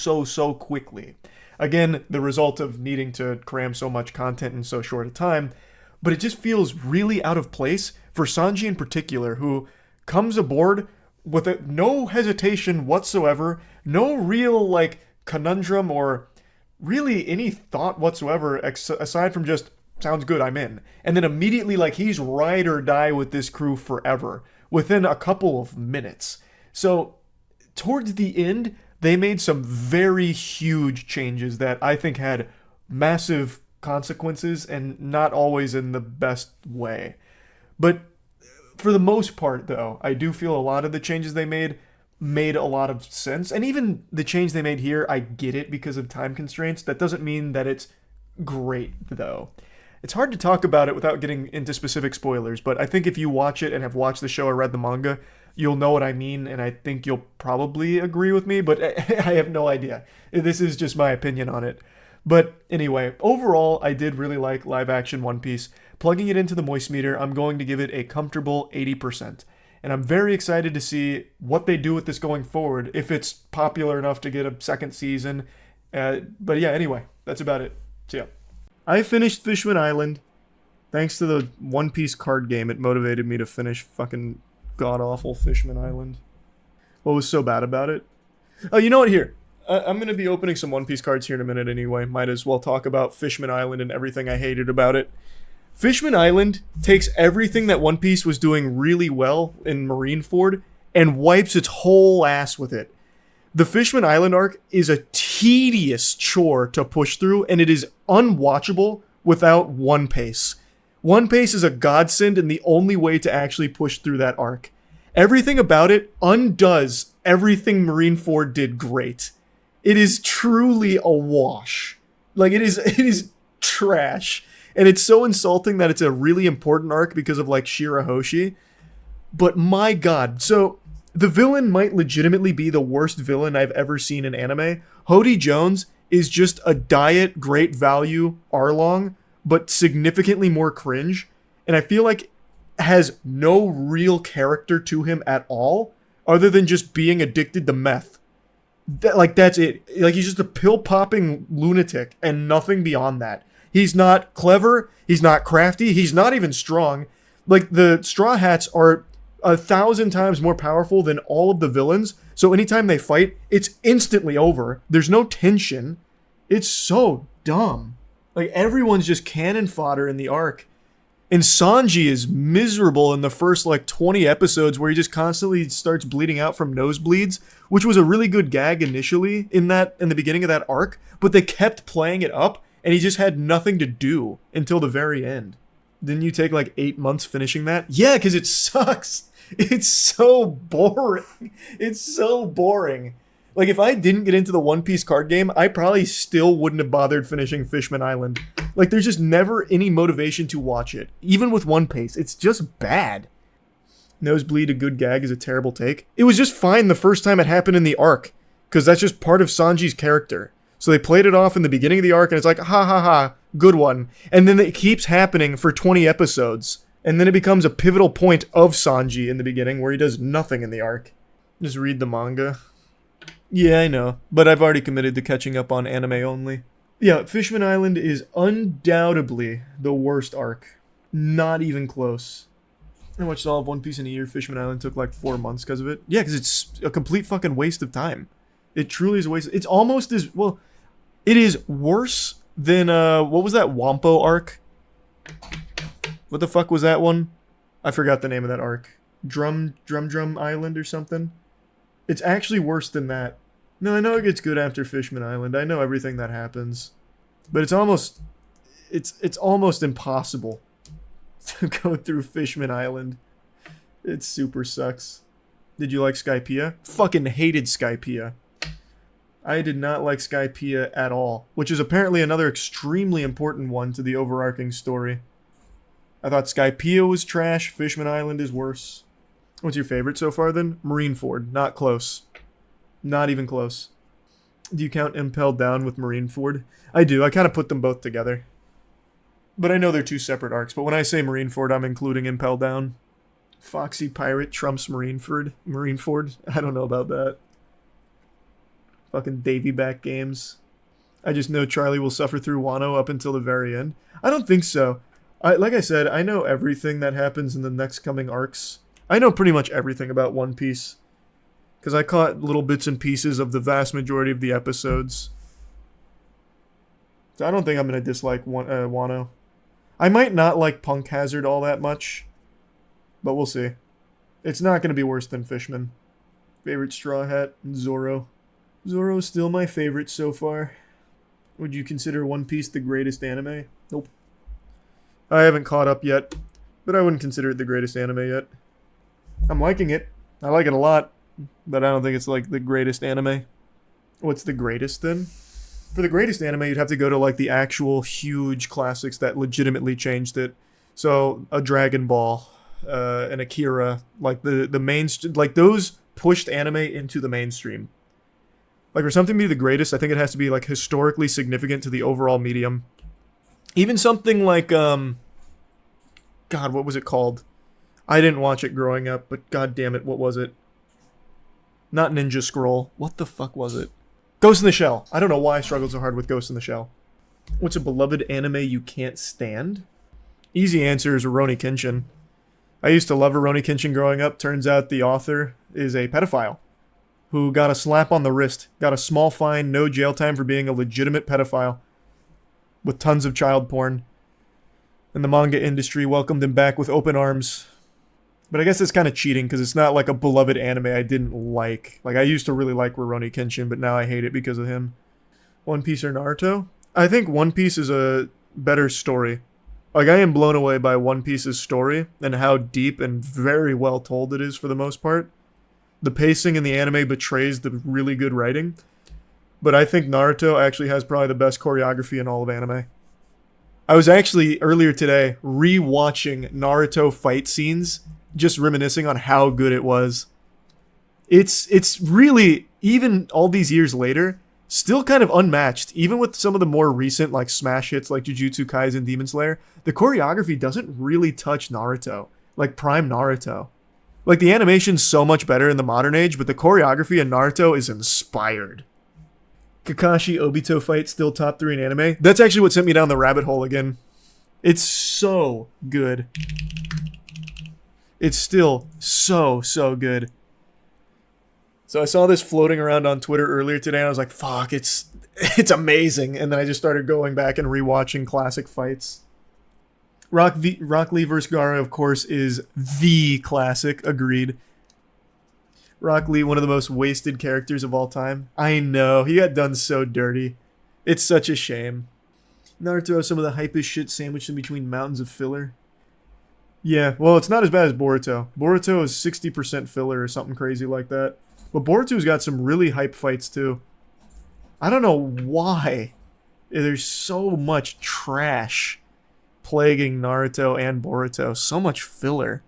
quickly. Again, the result of needing to cram so much content in so short a time, but it just feels really out of place for Sanji in particular, who comes aboard with no hesitation whatsoever, no real like conundrum or really any thought whatsoever aside from just sounds good, I'm in. And then immediately like he's ride or die with this crew forever within a couple of minutes. So towards the end, they made some very huge changes that I think had massive consequences and not always in the best way. But for the most part, though, I do feel a lot of the changes they made a lot of sense. And even the change they made here, I get it because of time constraints. That doesn't mean that it's great, though. It's hard to talk about it without getting into specific spoilers, but I think if you watch it and have watched the show or read the manga, you'll know what I mean, and I think you'll probably agree with me, but I have no idea. This is just my opinion on it. But anyway, overall, I did really like live action One Piece. Plugging it into the Moist Meter, I'm going to give it a comfortable 80%. And I'm very excited to see what they do with this going forward, if it's popular enough to get a second season. But yeah, anyway, that's about it. So yeah. I finished Fishman Island. Thanks to the One Piece card game, it motivated me to finish fucking god-awful Fishman Island. What was so bad about it? Oh, you know what? Here. I'm going to be opening some One Piece cards here in a minute anyway. Might as well talk about Fishman Island and everything I hated about it. Fishman Island takes everything that One Piece was doing really well in Marineford and wipes its whole ass with it. The Fishman Island arc is a tedious chore to push through, and it is unwatchable without One Piece. One Piece is a godsend and the only way to actually push through that arc. Everything about it undoes everything Marineford did great. It is truly a wash. Like, it is trash. And it's so insulting that it's a really important arc because of, like, Shirahoshi. But my god. So, the villain might legitimately be the worst villain I've ever seen in anime. Hody Jones is just a diet, great value Arlong, but significantly more cringe. And I feel like has no real character to him at all, other than just being addicted to meth. That's it. Like, he's just a pill-popping lunatic, and nothing beyond that. He's not clever, he's not crafty, he's not even strong. Like, the Straw Hats are 1,000 times more powerful than all of the villains, so anytime they fight, it's instantly over. There's no tension. It's so dumb. Like, everyone's just cannon fodder in the arc. And Sanji is miserable in the first, 20 episodes where he just constantly starts bleeding out from nosebleeds, which was a really good gag initially in the beginning of that arc, but they kept playing it up, and he just had nothing to do until the very end. Didn't you take 8 months finishing that? Yeah, because it sucks. It's so boring. It's so boring. Like, if I didn't get into the One Piece card game, I probably still wouldn't have bothered finishing Fishman Island. Like, there's just never any motivation to watch it. Even with One Piece, it's just bad. Nosebleed, a good gag, is a terrible take. It was just fine the first time it happened in the arc, because that's just part of Sanji's character. So they played it off in the beginning of the arc, and it's like, ha ha ha, good one. And then it keeps happening for 20 episodes. And then it becomes a pivotal point of Sanji in the beginning, where he does nothing in the arc. Just read the manga. Yeah, I know, but I've already committed to catching up on anime only. Yeah, Fishman Island is undoubtedly the worst arc. Not even close. I watched all of One Piece in a year. Fishman Island took 4 months because of it. Yeah, because it's a complete fucking waste of time. It truly is a waste. It's almost as, well, it is worse than, what was that Wampo arc? What the fuck was that one? I forgot the name of that arc. Drum Island or something? It's actually worse than that. No, I know it gets good after Fishman Island. I know everything that happens. But it's almost impossible to go through Fishman Island. It super sucks. Did you like Skypiea? Fucking hated Skypiea. I did not like Skypiea at all, which is apparently another extremely important one to the overarching story. I thought Skypiea was trash, Fishman Island is worse. What's your favorite so far then? Marineford, not close. Not even close. Do you count Impel Down with Marineford? I do, I kind of put them both together. But I know they're two separate arcs, but when I say Marineford, I'm including Impel Down. Foxy Pirate trumps Marineford? I don't know about that. Fucking Davy back games. I just know Charlie will suffer through Wano up until the very end. I don't think so. Like I said, I know everything that happens in the next coming arcs. I know pretty much everything about One Piece. Because I caught little bits and pieces of the vast majority of the episodes. So I don't think I'm going to dislike Wano. I might not like Punk Hazard all that much. But we'll see. It's not going to be worse than Fishman. Favorite Straw Hat? Zoro. Zoro's still my favorite so far. Would you consider One Piece the greatest anime? Nope. I haven't caught up yet, but I wouldn't consider it the greatest anime yet. I'm liking it. I like it a lot, but I don't think it's like the greatest anime. What's the greatest then? For the greatest anime, you'd have to go to like the actual huge classics that legitimately changed it. So, a Dragon Ball, an Akira, like the main, like those pushed anime into the mainstream. Like for something to be the greatest, I think it has to be like historically significant to the overall medium. Even something like, God, what was it called? I didn't watch it growing up, but god damn it, what was it? Not Ninja Scroll. What the fuck was it? Ghost in the Shell. I don't know why I struggled so hard with Ghost in the Shell. What's a beloved anime you can't stand? Easy answer is Rurouni Kenshin. I used to love Rurouni Kenshin growing up. Turns out the author is a pedophile who got a slap on the wrist, got a small fine, no jail time for being a legitimate pedophile with tons of child porn. And the manga industry welcomed him back with open arms. But I guess it's kind of cheating because it's not like a beloved anime I didn't like. Like, I used to really like Rurouni Kenshin, but now I hate it because of him. One Piece or Naruto? I think One Piece is a better story. Like, I am blown away by One Piece's story and how deep and very well told it is for the most part. The pacing in the anime betrays the really good writing. But I think Naruto actually has probably the best choreography in all of anime. I was actually, earlier today, re-watching Naruto fight scenes, just reminiscing on how good it was. It's really, even all these years later, still kind of unmatched. Even with some of the more recent like smash hits like Jujutsu Kaisen, Demon Slayer, the choreography doesn't really touch Naruto. Like prime Naruto. Like the animation's so much better in the modern age, but the choreography in Naruto is inspired. Kakashi Obito fight still top 3 in anime. That's actually what sent me down the rabbit hole again. It's so good. It's still so good. So I saw this floating around on Twitter earlier today and I was like, fuck, it's amazing. And then I just started going back and rewatching classic fights. Rock Lee vs. Gaara, of course, is the classic. Agreed. Rock Lee, one of the most wasted characters of all time. I know, he got done so dirty. It's such a shame. Naruto has some of the hypest shit sandwiched in between mountains of filler. Yeah, well, it's not as bad as Boruto. Boruto is 60% filler or something crazy like that. But Boruto's got some really hype fights too. I don't know why there's so much trash plaguing Naruto and Boruto. So much filler.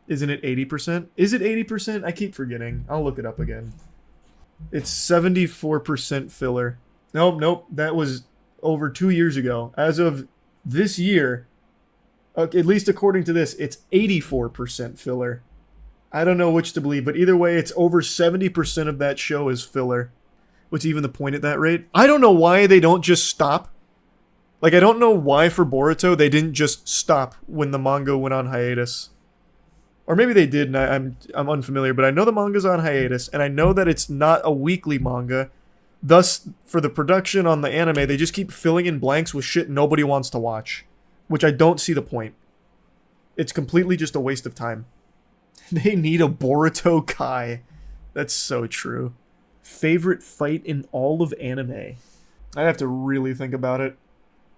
Isn't it 80%? Is it 80%? I keep forgetting. I'll look it up again. It's 74% filler. Nope. That was over 2 years ago. As of this year, at least according to this, it's 84% filler. I don't know which to believe, but either way, it's over 70% of that show is filler. What's even the point at that rate? I don't know why they don't just stop. Like, I don't know why for Boruto they didn't just stop when the manga went on hiatus. Or maybe they did, and I'm unfamiliar, but I know the manga's on hiatus, and I know that it's not a weekly manga. Thus, for the production on the anime, they just keep filling in blanks with shit nobody wants to watch. Which I don't see the point. It's completely just a waste of time. They need a Boruto Kai. That's so true. Favorite fight in all of anime? I have to really think about it.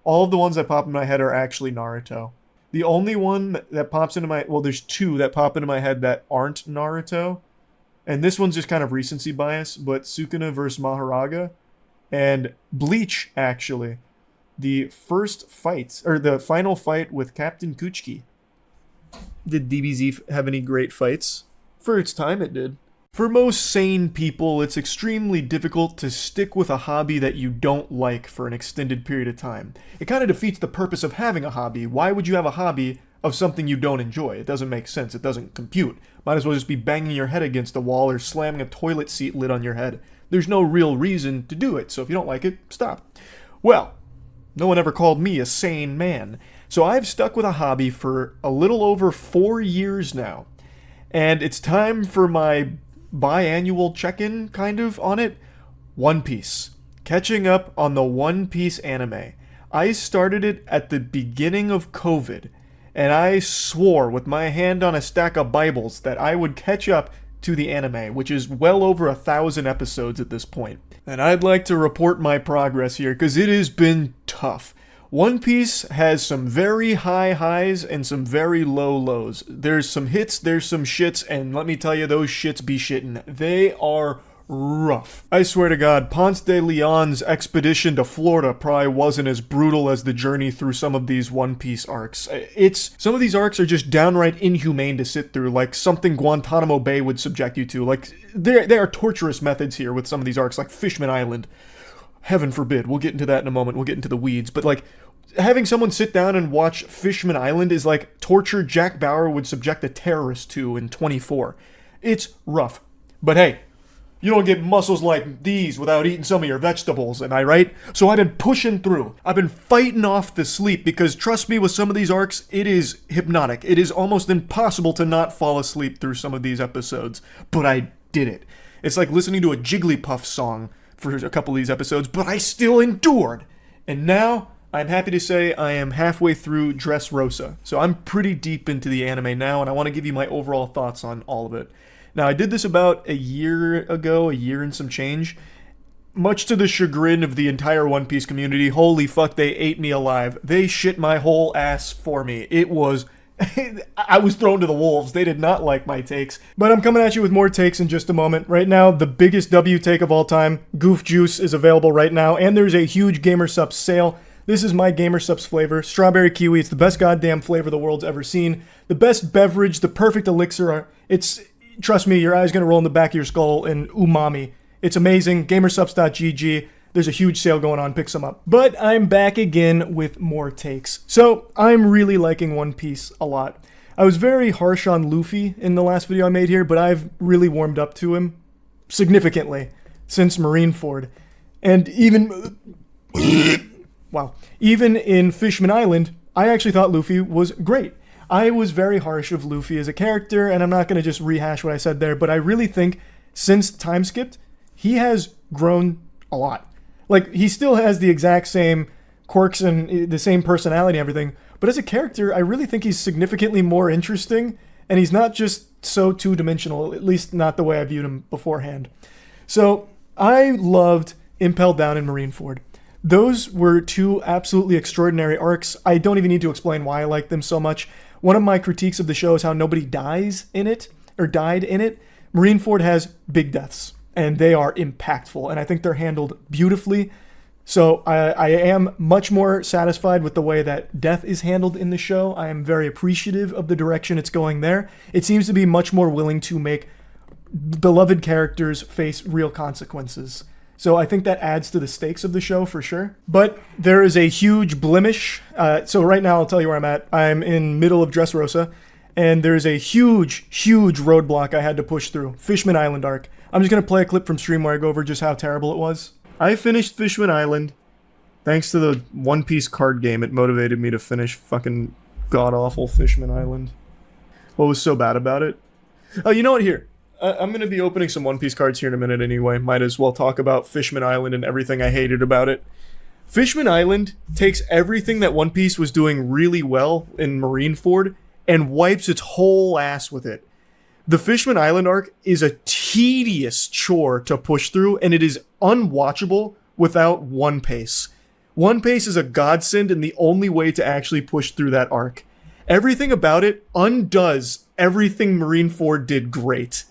All of the ones that pop in my head are actually Naruto. The only one that pops into my... Well, there's 2 that pop into my head that aren't Naruto. and this one's just kind of recency bias, but Sukuna versus Maharaga and Bleach, actually. The first fight, or the final fight with Captain Kuchiki. Did DBZ have any great fights? For its time, it did. For most sane people, it's extremely difficult to stick with a hobby that you don't like for an extended period of time. It kind of defeats the purpose of having a hobby. Why would you have a hobby of something you don't enjoy? It doesn't make sense. It doesn't compute. Might as well just be banging your head against a wall or slamming a toilet seat lid on your head. There's no real reason to do it, so if you don't like it, stop. Well, no one ever called me a sane man, so I've stuck with a hobby for a little over 4 years now. And it's time for my biannual check-in, kind of, on it. One Piece. Catching up on the One Piece anime. I started it at the beginning of COVID, and I swore with my hand on a stack of Bibles that I would catch up to the anime, which is well over 1,000 episodes at this point. And I'd like to report my progress here, because it has been tough. One Piece has some very high highs and some very low lows. There's some hits, there's some shits, and let me tell you, those shits be shittin'. They are rough. I swear to God, Ponce de Leon's expedition to Florida probably wasn't as brutal as the journey through some of these One Piece arcs. Some of these arcs are just downright inhumane to sit through, like something Guantanamo Bay would subject you to. Like, there are torturous methods here with some of these arcs, like Fishman Island. Heaven forbid. We'll get into that in a moment. We'll get into the weeds. But, like, having someone sit down and watch Fishman Island is like torture Jack Bauer would subject a terrorist to in 24. It's rough. But hey, you don't get muscles like these without eating some of your vegetables, am I right? So I've been pushing through. I've been fighting off the sleep because, trust me, with some of these arcs, it is hypnotic. It is almost impossible to not fall asleep through some of these episodes. But I did it. It's like listening to a Jigglypuff song for a couple of these episodes, but I still endured. And now, I'm happy to say I am halfway through Dressrosa. So I'm pretty deep into the anime now, and I want to give you my overall thoughts on all of it. Now, I did this about a year ago, a year and some change. Much to the chagrin of the entire One Piece community, holy fuck, they ate me alive. They shit my whole ass for me. It was... I was thrown to the wolves. They did not like my takes. But I'm coming at you with more takes in just a moment. Right now, the biggest W take of all time, Goof Juice, is available right now, and there's a huge GamerSupps sale. This is my GamerSupps flavor, strawberry kiwi. It's the best goddamn flavor the world's ever seen. The best beverage, the perfect elixir. Trust me, your eye's gonna roll in the back of your skull in umami. It's amazing. Gamersupps.gg. There's a huge sale going on. Pick some up. But I'm back again with more takes. So I'm really liking One Piece a lot. I was very harsh on Luffy in the last video I made here, but I've really warmed up to him significantly since Marineford. And even... wow. Even in Fishman Island, I actually thought Luffy was great. I was very harsh of Luffy as a character, and I'm not going to just rehash what I said there, but I really think since Time Skipped, he has grown a lot. Like, he still has the exact same quirks and the same personality and everything, but as a character, I really think he's significantly more interesting, and he's not just so two-dimensional, at least not the way I viewed him beforehand. So, I loved Impel Down and Marineford. Those were two absolutely extraordinary arcs. I don't even need to explain why I like them so much. One of my critiques of the show is how nobody dies in it, or died in it. Marineford has big deaths, and they are impactful, and I think they're handled beautifully. So I am much more satisfied with the way that death is handled in the show. I am very appreciative of the direction it's going there. It seems to be much more willing to make beloved characters face real consequences. So I think that adds to the stakes of the show for sure. But there is a huge blemish. So right now I'll tell you where I'm at. I'm in middle of Dressrosa, and there's a huge, huge roadblock I had to push through. Fishman Island arc. I'm just going to play a clip from stream where I go over just how terrible it was. I finished Fishman Island. Thanks to the One Piece card game, it motivated me to finish fucking god-awful Fishman Island. What was so bad about it? Oh, you know what? Here. I'm going to be opening some One Piece cards here in a minute anyway. Might as well talk about Fishman Island and everything I hated about it. Fishman Island takes everything that One Piece was doing really well in Marineford and wipes its whole ass with it. The Fishman Island arc is a tedious chore to push through, and it is unwatchable without One Piece. One Piece is a godsend and the only way to actually push through that arc. Everything about it undoes everything Marineford did great.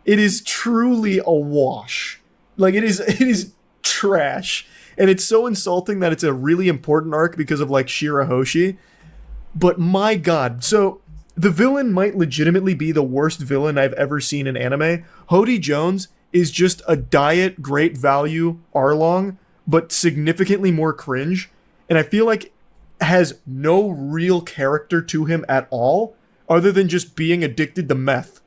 It is truly a wash. Like, it is trash. And it's so insulting that it's a really important arc because of, like, Shirahoshi. But my god. So, the villain might legitimately be the worst villain I've ever seen in anime. Hody Jones is just a diet, great value Arlong, but significantly more cringe. And I feel like has no real character to him at all, other than just being addicted to meth.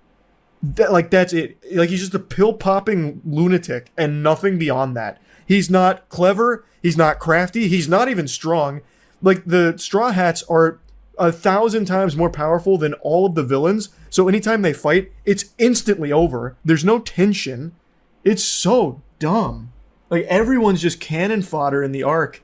That's it. Like, he's just a pill-popping lunatic, and nothing beyond that. He's not clever, he's not crafty, he's not even strong. Like, the Straw Hats are 1,000 times more powerful than all of the villains, so anytime they fight, it's instantly over. There's no tension. It's so dumb. Like, everyone's just cannon fodder in the arc.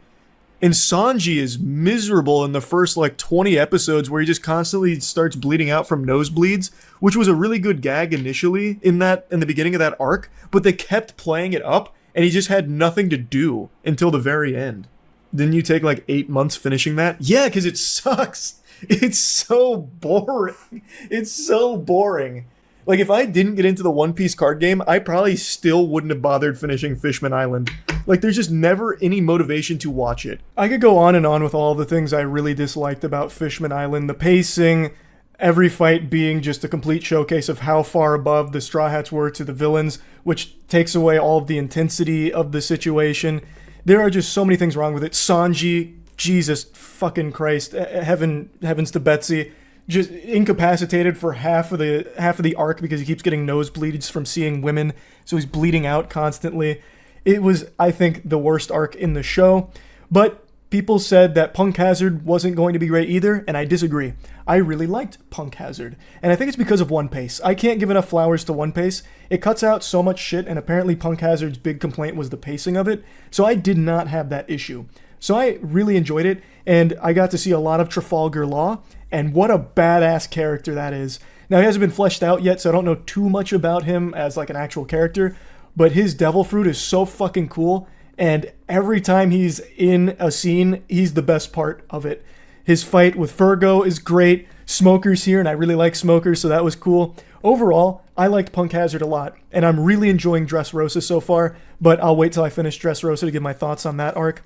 And Sanji is miserable in the first, like, 20 episodes where he just constantly starts bleeding out from nosebleeds, which was a really good gag initially in the beginning of that arc, but they kept playing it up, and he just had nothing to do until the very end. Didn't you take, like, 8 months finishing that? Yeah, because it sucks. It's so boring. It's so boring. Like, if I didn't get into the One Piece card game, I probably still wouldn't have bothered finishing Fishman Island. Like, there's just never any motivation to watch it. I could go on and on with all the things I really disliked about Fishman Island. The pacing, every fight being just a complete showcase of how far above the Straw Hats were to the villains, which takes away all of the intensity of the situation. There are just so many things wrong with it. Sanji, Jesus fucking Christ, heavens to Betsy, just incapacitated for half of the arc because he keeps getting nosebleeds from seeing women, so he's bleeding out constantly. It was, I think, the worst arc in the show, but people said that Punk Hazard wasn't going to be great either, and I disagree. I really liked Punk Hazard, and I think it's because of One Piece. I can't give enough flowers to One Piece. It cuts out so much shit, and apparently Punk Hazard's big complaint was the pacing of it, so I did not have that issue. So I really enjoyed it, and I got to see a lot of Trafalgar Law, and what a badass character that is. Now, he hasn't been fleshed out yet, so I don't know too much about him as, like, an actual character, but his Devil Fruit is so fucking cool, and every time he's in a scene, he's the best part of it. His fight with Fergo is great. Smoker's here, and I really like Smoker, so that was cool. Overall, I liked Punk Hazard a lot, and I'm really enjoying Dressrosa so far, but I'll wait till I finish Dressrosa to give my thoughts on that arc.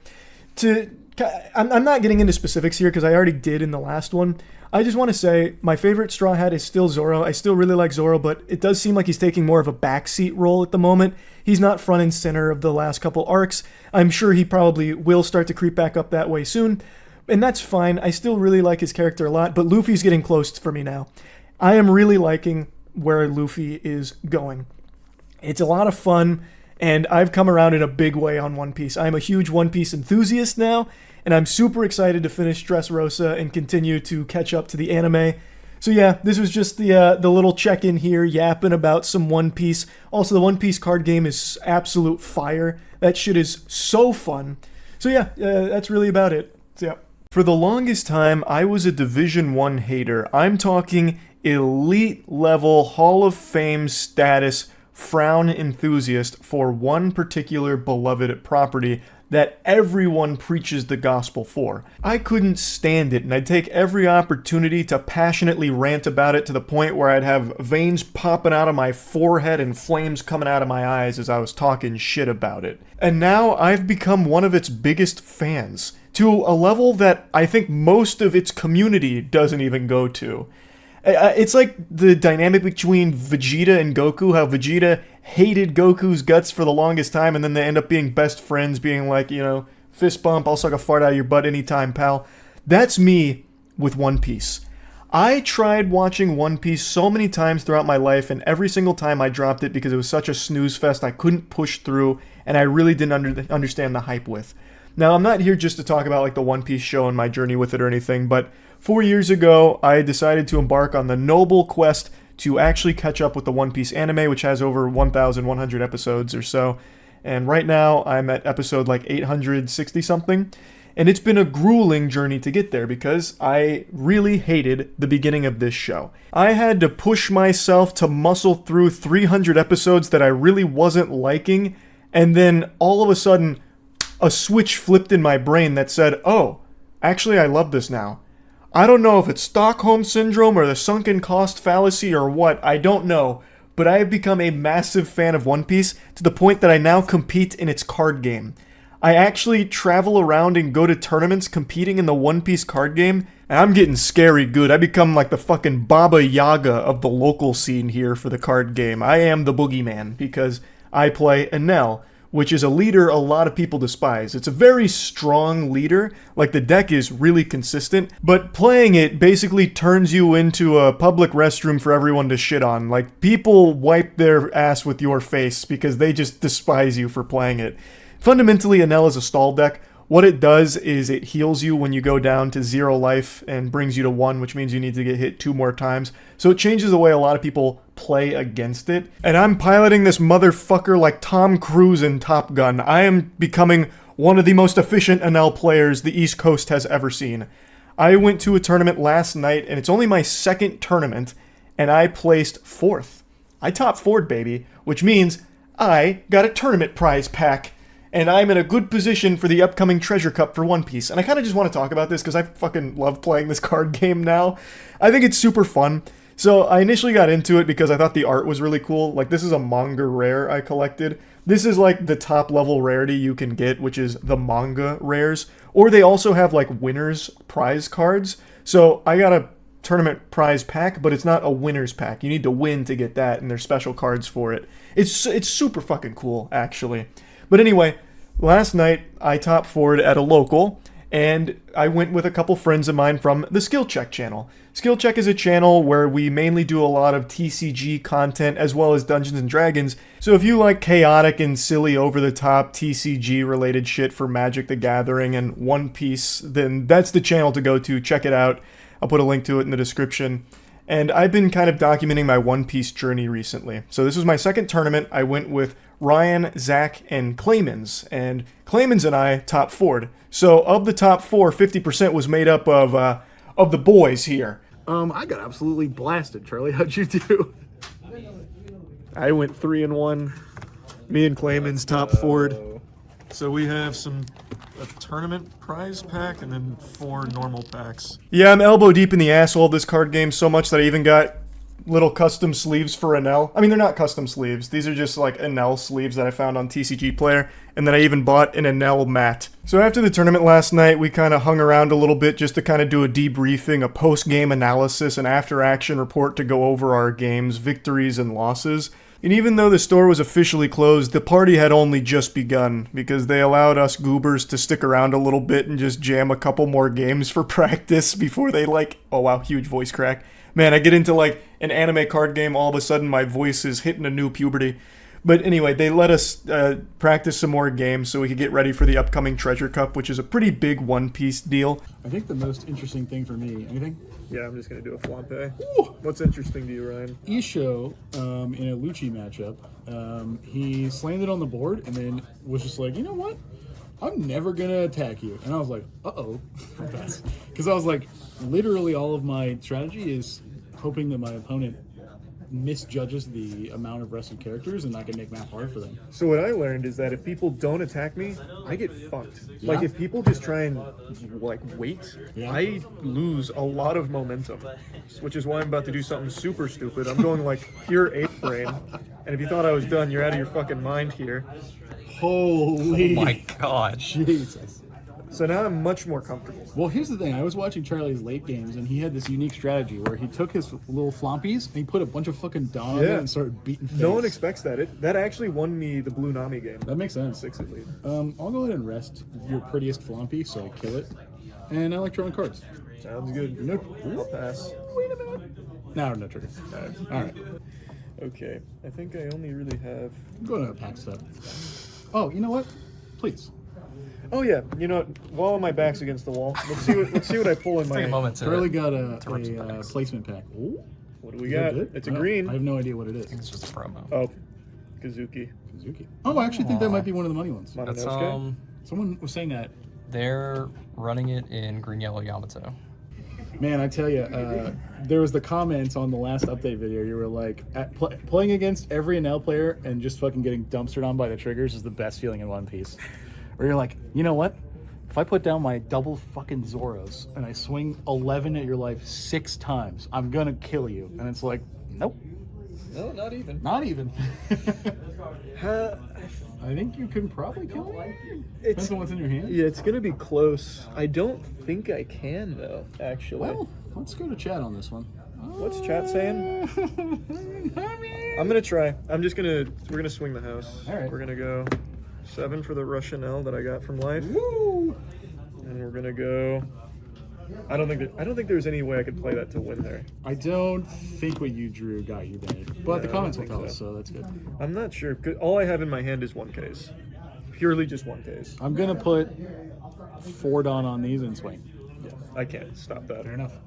I'm not getting into specifics here because I already did in the last one. I just want to say my favorite Straw Hat is still Zoro. I still really like Zoro, but it does seem like he's taking more of a backseat role at the moment. He's not front and center of the last couple arcs. I'm sure he probably will start to creep back up that way soon, and that's fine. I still really like his character a lot, but Luffy's getting close for me now. I am really liking where Luffy is going. It's a lot of fun, and I've come around in a big way on One Piece. I'm a huge One Piece enthusiast now, and I'm super excited to finish Dressrosa and continue to catch up to the anime. So yeah, this was just the little check-in here, yapping about some One Piece. Also, the One Piece card game is absolute fire. That shit is so fun. So yeah, that's really about it. So yeah. For the longest time, I was a Division 1 hater. I'm talking elite level Hall of Fame status frown enthusiast for one particular beloved property that everyone preaches the gospel for. I couldn't stand it, and I'd take every opportunity to passionately rant about it to the point where I'd have veins popping out of my forehead and flames coming out of my eyes as I was talking shit about it. And now I've become one of its biggest fans, to a level that I think most of its community doesn't even go to. It's like the dynamic between Vegeta and Goku, how Vegeta hated Goku's guts for the longest time, and then they end up being best friends, being like, you know, fist bump, I'll suck a fart out of your butt anytime, pal. That's me with One Piece. I tried watching One Piece so many times throughout my life, and every single time I dropped it because it was such a snooze fest I couldn't push through, and I really didn't understand the hype with. Now, I'm not here just to talk about like the One Piece show and my journey with it or anything, but 4 years ago, I decided to embark on the noble quest to actually catch up with the One Piece anime, which has over 1,100 episodes or so. And right now, I'm at episode like 860-something. And it's been a grueling journey to get there because I really hated the beginning of this show. I had to push myself to muscle through 300 episodes that I really wasn't liking, and then all of a sudden, a switch flipped in my brain that said, oh, actually I love this now. I don't know if it's Stockholm Syndrome or the sunken cost fallacy or what, I don't know. but I have become a massive fan of One Piece to the point that I now compete in its card game. I actually travel around and go to tournaments competing in the One Piece card game, and I'm getting scary good. I become like the fucking Baba Yaga of the local scene here for the card game. I am the boogeyman because I play Enel, which is a leader a lot of people despise. It's a very strong leader, like the deck is really consistent, but playing it basically turns you into a public restroom for everyone to shit on. Like, people wipe their ass with your face because they just despise you for playing it. Fundamentally, Enel is a stall deck. What it does is it heals you when you go down to 0 life and brings you to 1, which means you need to get hit 2 more times. So it changes the way a lot of people play against it. And I'm piloting this motherfucker like Tom Cruise in Top Gun. I am becoming one of the most efficient Enel players the East Coast has ever seen. I went to a tournament last night, and it's only my second tournament, and I placed 4th. I top 4'd, baby, which means I got a tournament prize pack. And I'm in a good position for the upcoming Treasure Cup for One Piece. And I kind of just want to talk about this because I fucking love playing this card game now. I think it's super fun. So I initially got into it because I thought the art was really cool. Like, this is a manga rare I collected. This is like the top level rarity you can get, which is the manga rares. Or they also have like winners prize cards. So I got a tournament prize pack, but it's not a winner's pack. You need to win to get that, and there's special cards for it. It's super fucking cool, actually. But anyway, last night I top 4'd at a local, and I went with a couple friends of mine from the Skill Check channel. Skill Check is a channel where we mainly do a lot of TCG content as well as Dungeons and Dragons. So if you like chaotic and silly over-the-top TCG related shit for Magic the Gathering and One Piece, then that's the channel to go to. Check it out. I'll put a link to it in the description. And I've been kind of documenting my One Piece journey recently. So this was my second tournament. I went with Ryan, Zach, and Penguinz0, and Penguinz0 and I top 4'd. So of the top 4, 50% was made up of the boys here. I got absolutely blasted, Charlie. How'd you do? I went 3-1. Me and Penguinz0 top 4'd. So we have a tournament prize pack and then 4 normal packs. Yeah, I'm elbow deep in the asshole of this card game so much that I even got little custom sleeves for Enel. I mean, they're not custom sleeves. These are just like Enel sleeves that I found on TCG Player. And then I even bought an Enel mat. So after the tournament last night, we kind of hung around a little bit just to kind of do a debriefing, a post-game analysis, an after-action report to go over our games, victories and losses. And even though the store was officially closed, the party had only just begun, because they allowed us goobers to stick around a little bit and just jam a couple more games for practice before they oh wow, huge voice crack. Man, I get into like an anime card game, all of a sudden my voice is hitting a new puberty. But anyway, they let us practice some more games so we could get ready for the upcoming Treasure Cup, which is a pretty big One Piece deal. I think the most interesting thing for me, anything? Yeah, I'm just going to do a flampe. What's interesting to you, Ryan? Isho, in a Lucci matchup, he slammed it on the board and then was just like, you know what? I'm never going to attack you. And I was like, uh-oh. Because I was like, literally all of my strategy is hoping that my opponent misjudges the amount of rested characters and I can make math hard for them. So what I learned is that if people don't attack me, I get fucked. Yeah. Like if people just try and like wait, Yeah. I lose a lot of momentum. Which is why I'm about to do something super stupid. I'm going like pure ape brain. And if you thought I was done, you're out of your fucking mind here. Holy Oh my god. Jesus. So now I'm much more comfortable. Well, here's the thing. I was watching Charlie's late games, and he had this unique strategy where he took his little flompies and he put a bunch of fucking Dawn on it and started beating face. No one expects that. That actually won me the Blue Nami game. That makes sense. 6 at lead. I'll go ahead and rest your prettiest flompy, so I kill it. And I like drawing cards. Sounds good. No, I'll pass. wait a minute. No trigger. All right. Okay. I think I only really have... I'm going to pack step. Oh, you know what? Please. Oh yeah, you know what? While my back's against the wall, let's see what I pull in my Take a moment to Charlie got rip some a packs. placement pack. Ooh. What do we Is that got? good? It's a Oh, green. I have no idea what it is. It's just a promo. Oh, Kazuki. Suzuki. Oh, I actually think that might be one of the money ones. That's Mononosuke? Someone was saying that. they're running it in green yellow Yamato. Man, I tell you, there was the comments on the last update video. You were like, playing against every NL player and just fucking getting dumpstered on by the triggers is the best feeling in One Piece. Or you're like, you know what? If I put down my double fucking Zoros and I swing 11 at your life 6 times, I'm gonna kill you. And it's like, nope. No, not even. Not even. I think you can probably kill him. Depends on what's in your hand. Yeah, it's gonna be close. I don't think I can though. Actually. Well, let's go to chat on this one. What's chat saying? I'm gonna try. We're gonna swing the house. All right. We're gonna go 7 for the Russian L that I got from life. Woo! And we're gonna go. I don't think there's any way I could play that to win there. I don't think what you drew got you there, but the No, comments I will don't tell think us, so that's good. I'm not sure. 'Cause all I have in my hand is one case. Purely just one case. I'm gonna put 4 Dawn on these and swing. Yeah, I can't stop that. Fair enough.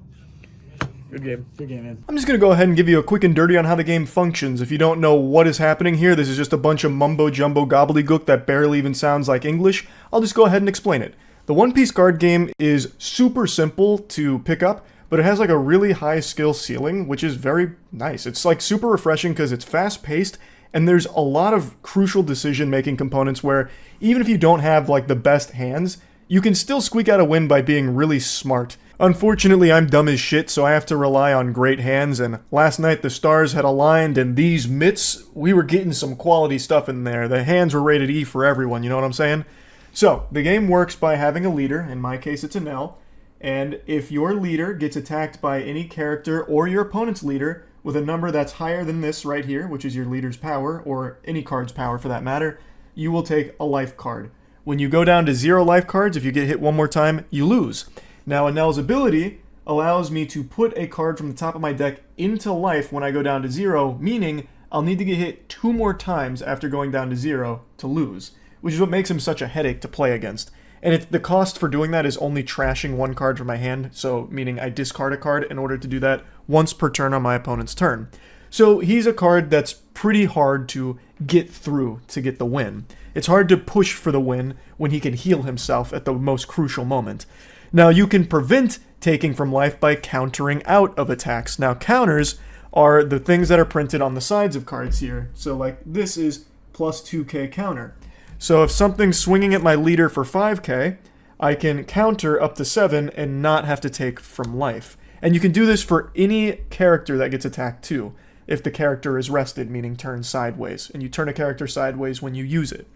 Good game. Good game, man. I'm just going to go ahead and give you a quick and dirty on how the game functions. If you don't know what is happening here, this is just a bunch of mumbo-jumbo gobbledygook that barely even sounds like English. I'll just go ahead and explain it. The One Piece card game is super simple to pick up, but it has like a really high skill ceiling, which is very nice. It's like super refreshing because it's fast-paced, and there's a lot of crucial decision-making components where even if you don't have like the best hands, you can still squeak out a win by being really smart. Unfortunately, I'm dumb as shit, so I have to rely on great hands, and last night the stars had aligned, and these mitts, we were getting some quality stuff in there. The hands were rated E for everyone, you know what I'm saying? So, the game works by having a leader, in my case it's an L, and if your leader gets attacked by any character or your opponent's leader with a number that's higher than this right here, which is your leader's power, or any card's power for that matter, you will take a life card. When you go down to 0 life cards, if you get hit one more time, you lose. Now, Anel's ability allows me to put a card from the top of my deck into life when I go down to 0, meaning I'll need to get hit 2 more times after going down to 0 to lose, which is what makes him such a headache to play against. And the cost for doing that is only trashing 1 card from my hand, so meaning I discard a card in order to do that once per turn on my opponent's turn. So he's a card that's pretty hard to get through to get the win. It's hard to push for the win when he can heal himself at the most crucial moment. Now, you can prevent taking from life by countering out of attacks. Now, counters are the things that are printed on the sides of cards here. So, like, this is plus 2k counter. So if something's swinging at my leader for 5k, I can counter up to 7 and not have to take from life. And you can do this for any character that gets attacked too, if the character is rested, meaning turned sideways. And you turn a character sideways when you use it.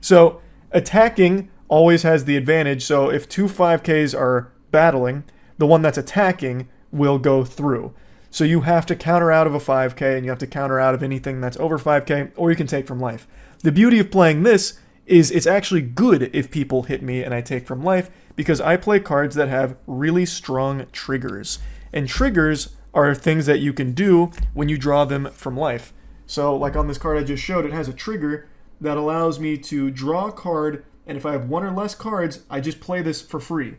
So, attacking always has the advantage, so if 2 5Ks are battling, the one that's attacking will go through. So you have to counter out of a 5K, and you have to counter out of anything that's over 5K, or you can take from life. The beauty of playing this is it's actually good if people hit me and I take from life, because I play cards that have really strong triggers. And triggers are things that you can do when you draw them from life. So like on this card I just showed, it has a trigger that allows me to draw a card, and if I have 1 or less cards, I just play this for free,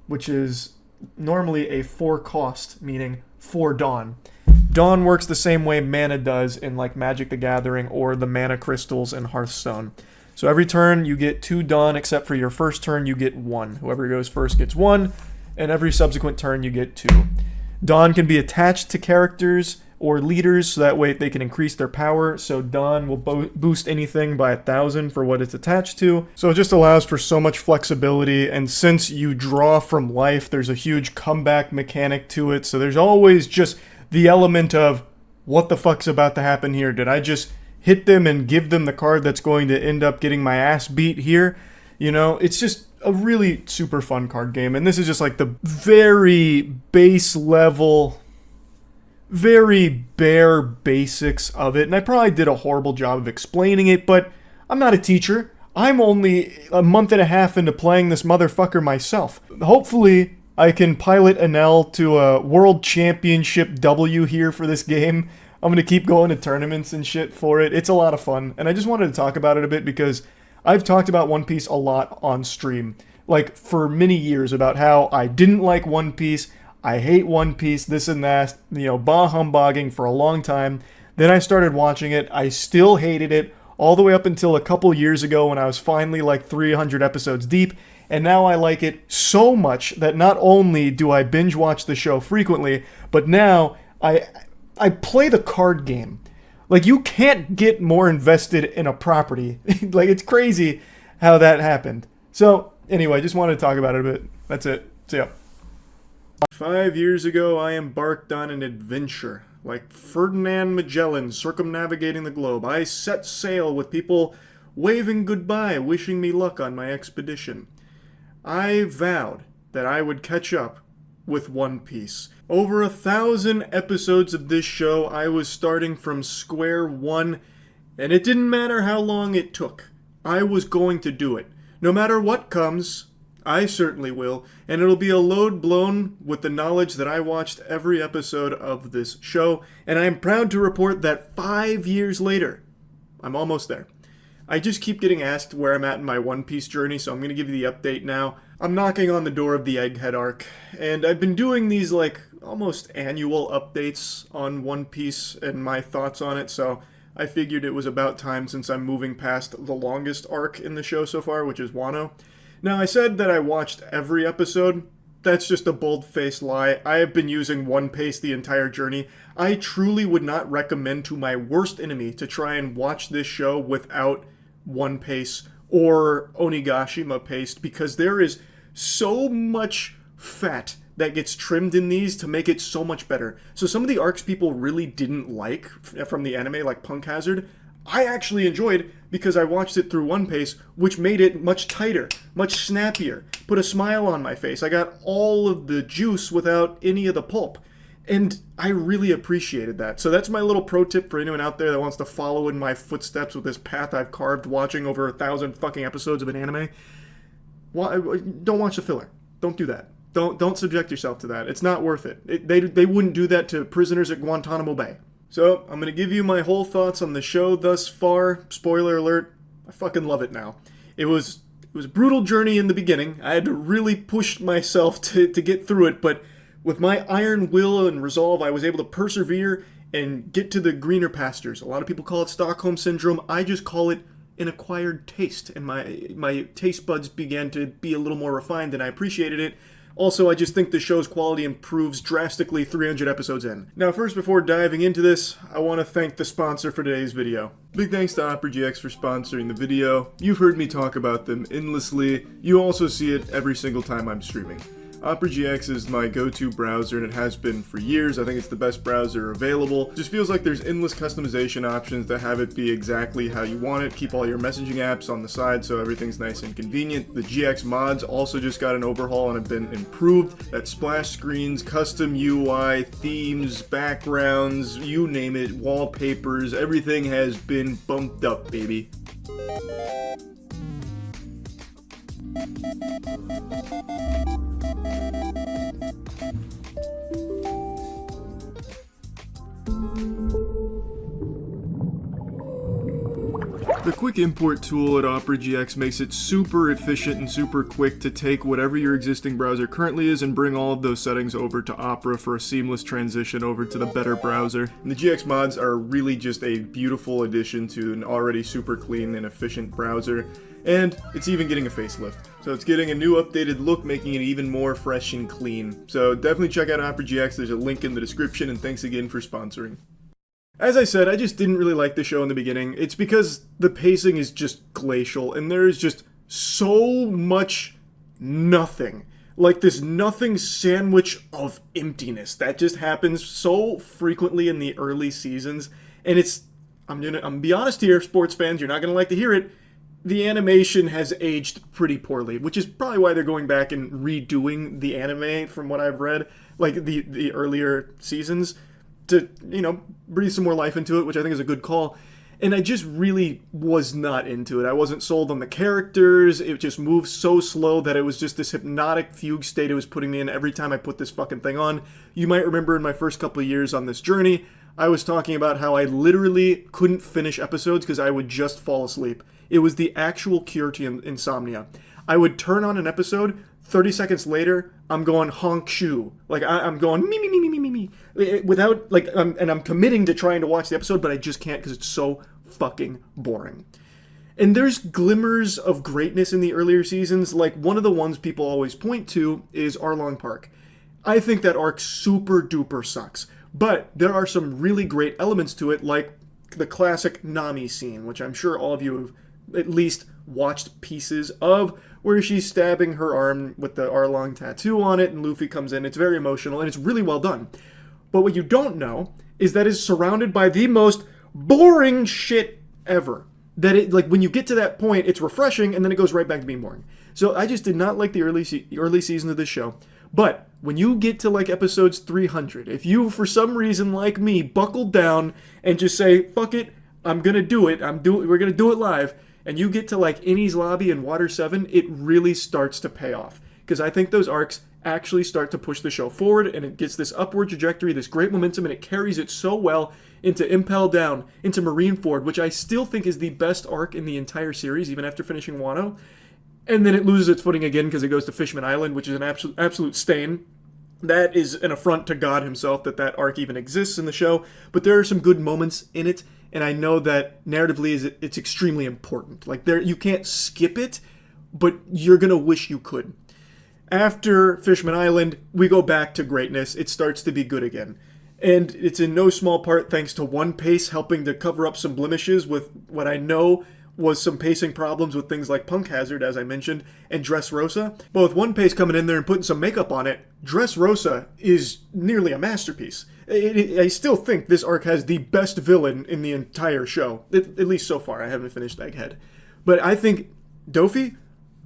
which is normally a 4 cost, meaning 4 Dawn. Dawn works the same way mana does in like Magic the Gathering or the mana crystals in Hearthstone. So every turn you get 2 Dawn, except for your first turn you get 1. Whoever goes first gets 1, and every subsequent turn you get 2. Dawn can be attached to characters or leaders, so that way they can increase their power. So Dawn will boost anything by 1,000 for what it's attached to. So it just allows for so much flexibility, and since you draw from life, there's a huge comeback mechanic to it. So there's always just the element of, what the fuck's about to happen here? Did I just hit them and give them the card that's going to end up getting my ass beat here? You know, it's just a really super fun card game, and this is just like the very base level, very bare basics of it, and I probably did a horrible job of explaining it, but I'm not a teacher. I'm only a month and a half into playing this motherfucker myself. Hopefully, I can pilot Anel to a World Championship W here for this game. I'm going to keep going to tournaments and shit for it. It's a lot of fun, and I just wanted to talk about it a bit because I've talked about One Piece a lot on stream, like for many years, about how I didn't like One Piece, I hate One Piece, this and that, you know, bah humbugging for a long time. Then I started watching it. I still hated it all the way up until a couple years ago when I was finally like 300 episodes deep. And now I like it so much that not only do I binge watch the show frequently, but now I play the card game. Like, you can't get more invested in a property. Like, it's crazy how that happened. So, anyway, just wanted to talk about it a bit. That's it. See ya. 5 years ago, I embarked on an adventure. like Ferdinand Magellan circumnavigating the globe. I set sail with people waving goodbye, wishing me luck on my expedition. I vowed that I would catch up with One Piece. Over 1,000 episodes of this show, I was starting from square one, and it didn't matter how long it took. I was going to do it. No matter what comes, I certainly will, and it'll be a load blown with the knowledge that I watched every episode of this show, and I am proud to report that 5 years later, I'm almost there. I just keep getting asked where I'm at in my One Piece journey, so I'm going to give you the update now. I'm knocking on the door of the Egghead arc, and I've been doing these like almost annual updates on One Piece and my thoughts on it, so I figured it was about time since I'm moving past the longest arc in the show so far, which is Wano. Now, I said that I watched every episode. That's just a bold-faced lie. I have been using One Piece the entire journey. I truly would not recommend to my worst enemy to try and watch this show without One Piece or Onigashima paste, because there is so much fat that gets trimmed in these to make it so much better. So some of the arcs people really didn't like from the anime, like Punk Hazard, I actually enjoyed because I watched it through One Piece, which made it much tighter, much snappier, put a smile on my face. I got all of the juice without any of the pulp. And I really appreciated that. So that's my little pro tip for anyone out there that wants to follow in my footsteps with this path I've carved watching over 1,000 fucking episodes of an anime. Don't watch the filler. Don't do that. Don't subject yourself to that. It's not worth it. They wouldn't do that to prisoners at Guantanamo Bay. So, I'm going to give you my whole thoughts on the show thus far. Spoiler alert, I fucking love it now. It was a brutal journey in the beginning. I had to really push myself to get through it, but with my iron will and resolve, I was able to persevere and get to the greener pastures. A lot of people call it Stockholm Syndrome. I just call it an acquired taste, and my taste buds began to be a little more refined, and I appreciated it. Also, I just think the show's quality improves drastically 300 episodes in. Now, first, before diving into this, I want to thank the sponsor for today's video. Big thanks to Opera GX for sponsoring the video. You've heard me talk about them endlessly. You also see it every single time I'm streaming. Opera GX is my go-to browser, and it has been for years. I think it's the best browser available. It just feels like there's endless customization options that have it be exactly how you want it. Keep all your messaging apps on the side so everything's nice and convenient. The GX mods also just got an overhaul and have been improved. That splash screens, custom UI, themes, backgrounds, you name it, wallpapers, everything has been bumped up, baby. The quick import tool at Opera GX makes it super efficient and super quick to take whatever your existing browser currently is and bring all of those settings over to Opera for a seamless transition over to the better browser. And the GX mods are really just a beautiful addition to an already super clean and efficient browser. And it's even getting a facelift. So it's getting a new updated look, making it even more fresh and clean. So definitely check out Opera GX, there's a link in the description, and thanks again for sponsoring. As I said, I just didn't really like the show in the beginning. It's because the pacing is just glacial, and there is just so much nothing. Like this nothing sandwich of emptiness that just happens so frequently in the early seasons. And it's, I'm gonna be honest here, sports fans, you're not gonna like to hear it. The animation has aged pretty poorly, which is probably why they're going back and redoing the anime from what I've read, like the earlier seasons, to, you know, breathe some more life into it, which I think is a good call. And I just really was not into it. I wasn't sold on the characters. It just moved so slow that it was just this hypnotic fugue state it was putting me in every time I put this fucking thing on. You might remember in my first couple of years on this journey, I was talking about how I literally couldn't finish episodes because I would just fall asleep. It was the actual cure to insomnia. I would turn on an episode, 30 seconds later, I'm going honk shoo. Like, I'm going me, me, me, me, me, me, me. Without, like, and I'm committing to trying to watch the episode, but I just can't because it's so fucking boring. And there's glimmers of greatness in the earlier seasons. Like, one of the ones people always point to is Arlong Park. I think that arc super duper sucks. But there are some really great elements to it, like the classic Nami scene, which I'm sure all of you have at least watched pieces of, where she's stabbing her arm with the Arlong tattoo on it, and Luffy comes in. It's very emotional, and it's really well done. But what you don't know is that it's surrounded by the most boring shit ever. That it, like, when you get to that point, it's refreshing, and then it goes right back to being boring. So I just did not like the early season of this show. But when you get to like episodes 300, if you for some reason like me buckle down and just say fuck it, I'm gonna do it. We're gonna do it live. And you get to like Innie's Lobby and Water 7, it really starts to pay off. Because I think those arcs actually start to push the show forward, and it gets this upward trajectory, this great momentum, and it carries it so well into Impel Down, into Marineford, which I still think is the best arc in the entire series, even after finishing Wano. And then it loses its footing again because it goes to Fishman Island, which is an absolute stain. That is an affront to God himself that arc even exists in the show. But there are some good moments in it, and I know that narratively it's extremely important. Like, you can't skip it, but you're gonna wish you could. After Fishman Island, we go back to greatness. It starts to be good again. And it's in no small part thanks to One Piece helping to cover up some blemishes with what I know was some pacing problems with things like Punk Hazard, as I mentioned, and Dressrosa. But with One Piece coming in there and putting some makeup on it, Dressrosa is nearly a masterpiece. I still think this arc has the best villain in the entire show, at least so far. I haven't finished Egghead. But I think Dofi,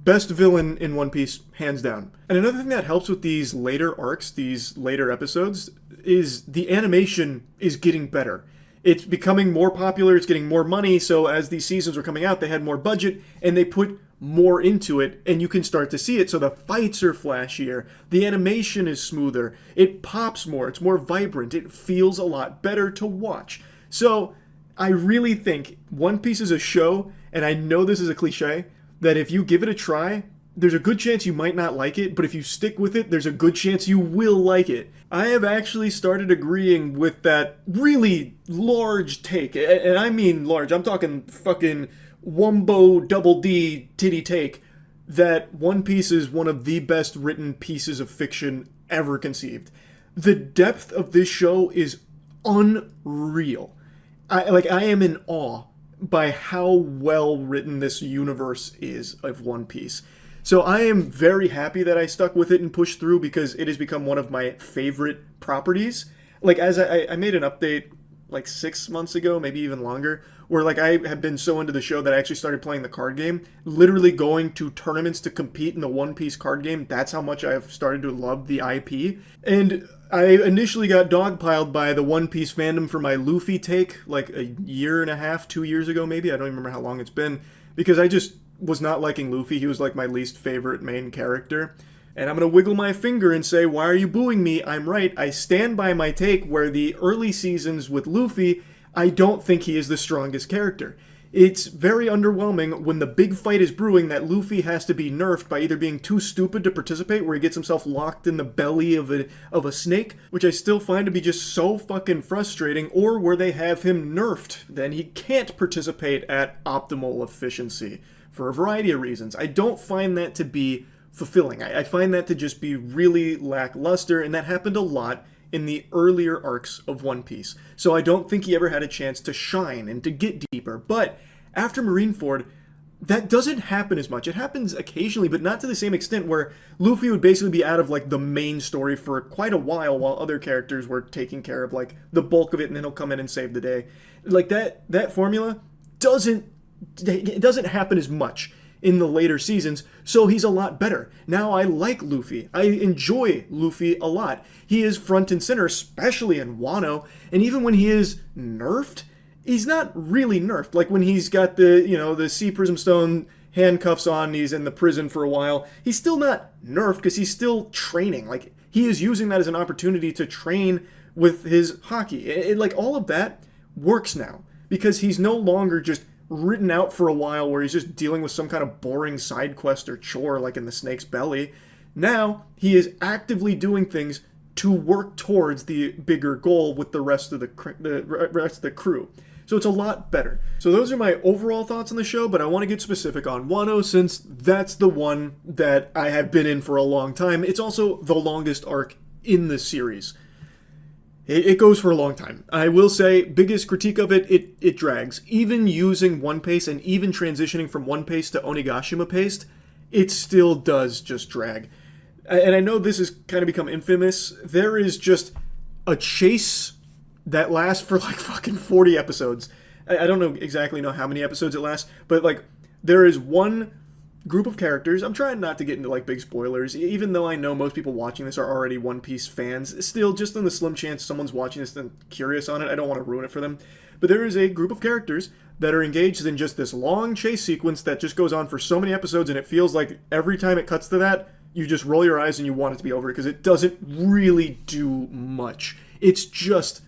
best villain in One Piece, hands down. And another thing that helps with these later arcs, these later episodes, is the animation is getting better. It's becoming more popular, it's getting more money, so as these seasons were coming out, they had more budget, and they put more into it, and you can start to see it. So the fights are flashier, the animation is smoother, it pops more, it's more vibrant, it feels a lot better to watch. So I really think One Piece is a show, and I know this is a cliche, that if you give it a try, there's a good chance you might not like it, but if you stick with it, there's a good chance you will like it. I have actually started agreeing with that really large take, and I mean large, I'm talking fucking Wumbo double D titty take, that One Piece is one of the best written pieces of fiction ever conceived. The depth of this show is unreal. I am in awe by how well written this universe is of One Piece. So I am very happy that I stuck with it and pushed through because it has become one of my favorite properties. Like, as I made an update like 6 months ago, maybe even longer, where like I have been so into the show that I actually started playing the card game, literally going to tournaments to compete in the One Piece card game. That's how much I've started to love the IP. And I initially got dogpiled by the One Piece fandom for my Luffy take like a year and a half, 2 years ago maybe. I don't even remember how long it's been, because I just was not liking Luffy. He was like my least favorite main character. And I'm going to wiggle my finger and say, why are you booing me? I'm right. I stand by my take where the early seasons with Luffy, I don't think he is the strongest character. It's very underwhelming when the big fight is brewing that Luffy has to be nerfed by either being too stupid to participate, where he gets himself locked in the belly of a snake, which I still find to be just so fucking frustrating, or where they have him nerfed. Then he can't participate at optimal efficiency for a variety of reasons. I don't find that to be fulfilling. I find that to just be really lackluster, and that happened a lot in the earlier arcs of One Piece. So I don't think he ever had a chance to shine and to get deeper. But after Marineford, that doesn't happen as much. It happens occasionally, but not to the same extent, where Luffy would basically be out of like the main story for quite a while other characters were taking care of like the bulk of it, and then he'll come in and save the day. Like that formula doesn't happen as much in the later seasons, so he's a lot better. Now I like Luffy. I enjoy Luffy a lot. He is front and center, especially in Wano, and even when he is nerfed, he's not really nerfed. Like when he's got the Sea Prism Stone handcuffs on, he's in the prison for a while, he's still not nerfed because he's still training. Like, he is using that as an opportunity to train with his haki. Like, all of that works now because he's no longer just written out for a while where he's just dealing with some kind of boring side quest or chore like in the snake's belly. Now he is actively doing things to work towards the bigger goal with the rest of the crew. So it's a lot better. So those are my overall thoughts on the show, but I want to get specific on Wano since that's the one that I have been in for a long time. It's also the longest arc in the series. It goes for a long time. I will say, biggest critique of it drags. Even using One Piece and even transitioning from One Piece to Onigashima Paste, it still does just drag. And I know this has kind of become infamous. There is just a chase that lasts for like fucking 40 episodes. I don't know how many episodes it lasts, but like there is one group of characters. I'm trying not to get into like big spoilers, even though I know most people watching this are already One Piece fans. Still, just on the slim chance someone's watching this and curious on it, I don't want to ruin it for them. But there is a group of characters that are engaged in just this long chase sequence that just goes on for so many episodes, and it feels like every time it cuts to that, you just roll your eyes and you want it to be over because it doesn't really do much. It's just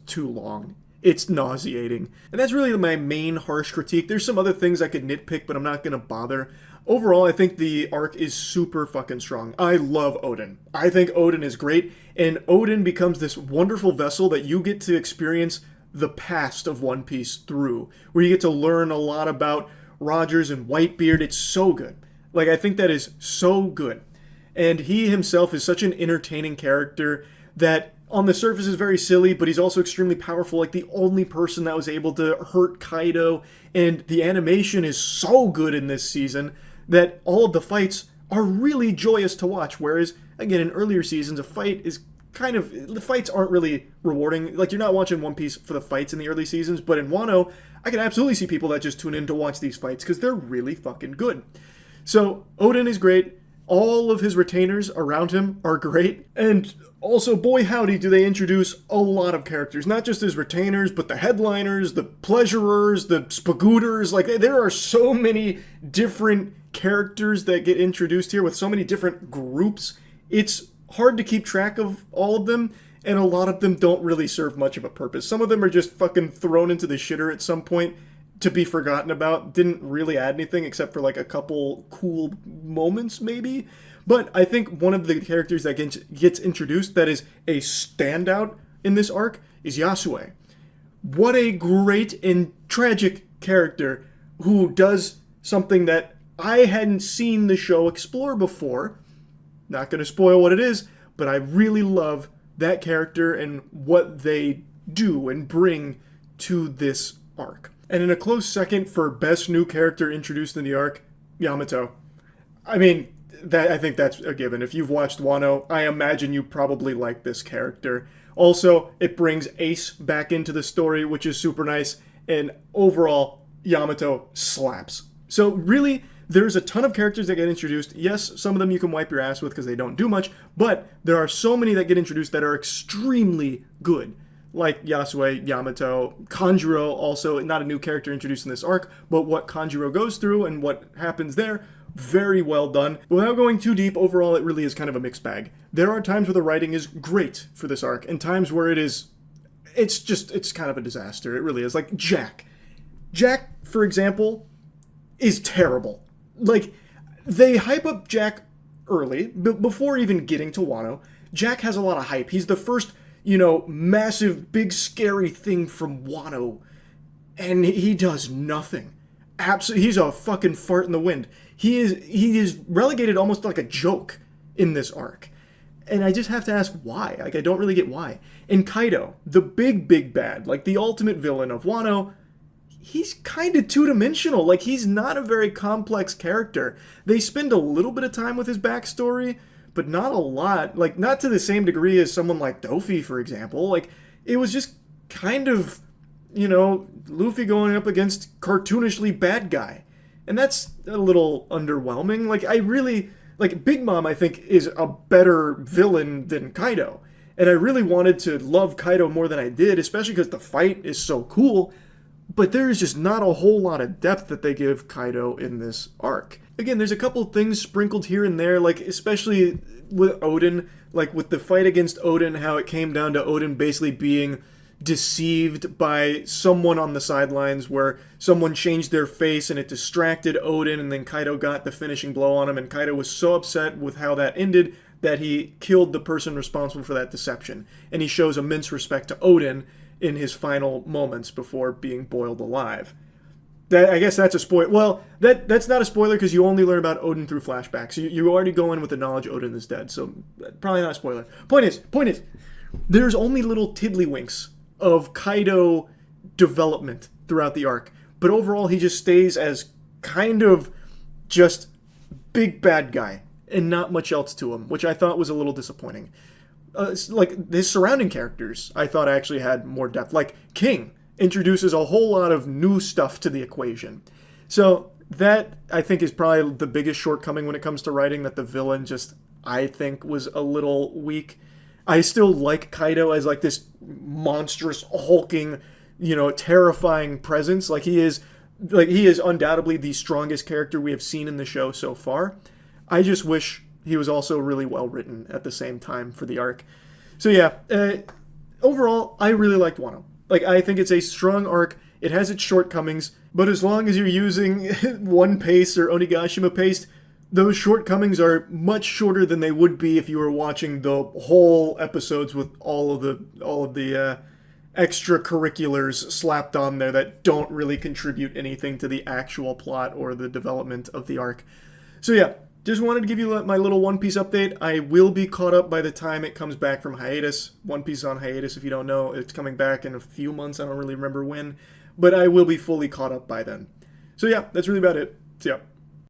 too long. It's nauseating. And that's really my main harsh critique. There's some other things I could nitpick, but I'm not going to bother. Overall, I think the arc is super fucking strong. I love Odin. I think Odin is great, and Odin becomes this wonderful vessel that you get to experience the past of One Piece through, where you get to learn a lot about Rogers and Whitebeard. It's so good. Like, I think that is so good. And he himself is such an entertaining character that on the surface is very silly, but he's also extremely powerful, like the only person that was able to hurt Kaido. And the animation is so good in this season that all of the fights are really joyous to watch. Whereas, again, in earlier seasons, the fights aren't really rewarding. Like, you're not watching One Piece for the fights in the early seasons, but in Wano, I can absolutely see people that just tune in to watch these fights because they're really fucking good. So, Odin is great. All of his retainers around him are great. And also, boy howdy, do they introduce a lot of characters. Not just his retainers, but the headliners, the pleasurers, the spagooters. Like, there are so many different characters that get introduced here with so many different groups. It's hard to keep track of all of them, and a lot of them don't really serve much of a purpose. Some of them are just fucking thrown into the shitter at some point to be forgotten about. Didn't really add anything except for like a couple cool moments maybe. But I think one of the characters that gets introduced that is a standout in this arc is Yasue. What a great and tragic character who does something that I hadn't seen the show explore before. Not going to spoil what it is, but I really love that character and what they do and bring to this arc. And in a close second for best new character introduced in the arc, Yamato. I mean, I think that's a given. If you've watched Wano, I imagine you probably like this character. Also, it brings Ace back into the story, which is super nice. And overall, Yamato slaps. So really, there's a ton of characters that get introduced. Yes, some of them you can wipe your ass with because they don't do much, but there are so many that get introduced that are extremely good. Like Yasue, Yamato, Kanjuro, also not a new character introduced in this arc, but what Kanjuro goes through and what happens there, very well done. But without going too deep, overall it really is kind of a mixed bag. There are times where the writing is great for this arc, and times where it's kind of a disaster. It really is. Like Jack. Jack, for example, is terrible. Like, they hype up Jack early, before even getting to Wano. Jack has a lot of hype. He's the first, massive, big, scary thing from Wano. And he does nothing. Absolutely, he's a fucking fart in the wind. He is relegated almost like a joke in this arc. And I just have to ask why. Like, I don't really get why. And Kaido, the big, big bad, like the ultimate villain of Wano, he's kind of two-dimensional. Like, he's not a very complex character. They spend a little bit of time with his backstory, but not a lot. Like, not to the same degree as someone like Dofi, for example. Like, it was just kind of, Luffy going up against cartoonishly bad guy. And that's a little underwhelming. Like, Big Mom, I think, is a better villain than Kaido. And I really wanted to love Kaido more than I did, especially because the fight is so cool. But there is just not a whole lot of depth that they give Kaido in this arc. Again, there's a couple things sprinkled here and there, like especially with Odin, like with the fight against Odin, how it came down to Odin basically being deceived by someone on the sidelines where someone changed their face and it distracted Odin, and then Kaido got the finishing blow on him, and Kaido was so upset with how that ended that he killed the person responsible for that deception. And he shows immense respect to Odin in his final moments before being boiled alive. I guess that's a spoiler. Well, that's not a spoiler because you only learn about Odin through flashbacks. You already go in with the knowledge Odin is dead, so probably not a spoiler. Point is, there's only little tiddlywinks of Kaido development throughout the arc, but overall he just stays as kind of just big bad guy and not much else to him, which I thought was a little disappointing. like his surrounding characters, I thought actually had more depth. Like King introduces a whole lot of new stuff to the equation. So that, I think, is probably the biggest shortcoming when it comes to writing, that the villain just, I think, was a little weak. I still like Kaido as like this monstrous, hulking, terrifying presence. He is undoubtedly the strongest character we have seen in the show so far. I just wish he was also really well written at the same time for the arc. So yeah, overall, I really liked Wano. I think it's a strong arc. It has its shortcomings, but as long as you're using One Piece or Onigashima paste, those shortcomings are much shorter than they would be if you were watching the whole episodes with all of the extracurriculars slapped on there that don't really contribute anything to the actual plot or the development of the arc. So yeah, just wanted to give you my little One Piece update. I will be caught up by the time it comes back from hiatus. One Piece is on hiatus, if you don't know. It's coming back in a few months. I don't really remember when. But I will be fully caught up by then. So yeah, that's really about it. So yeah.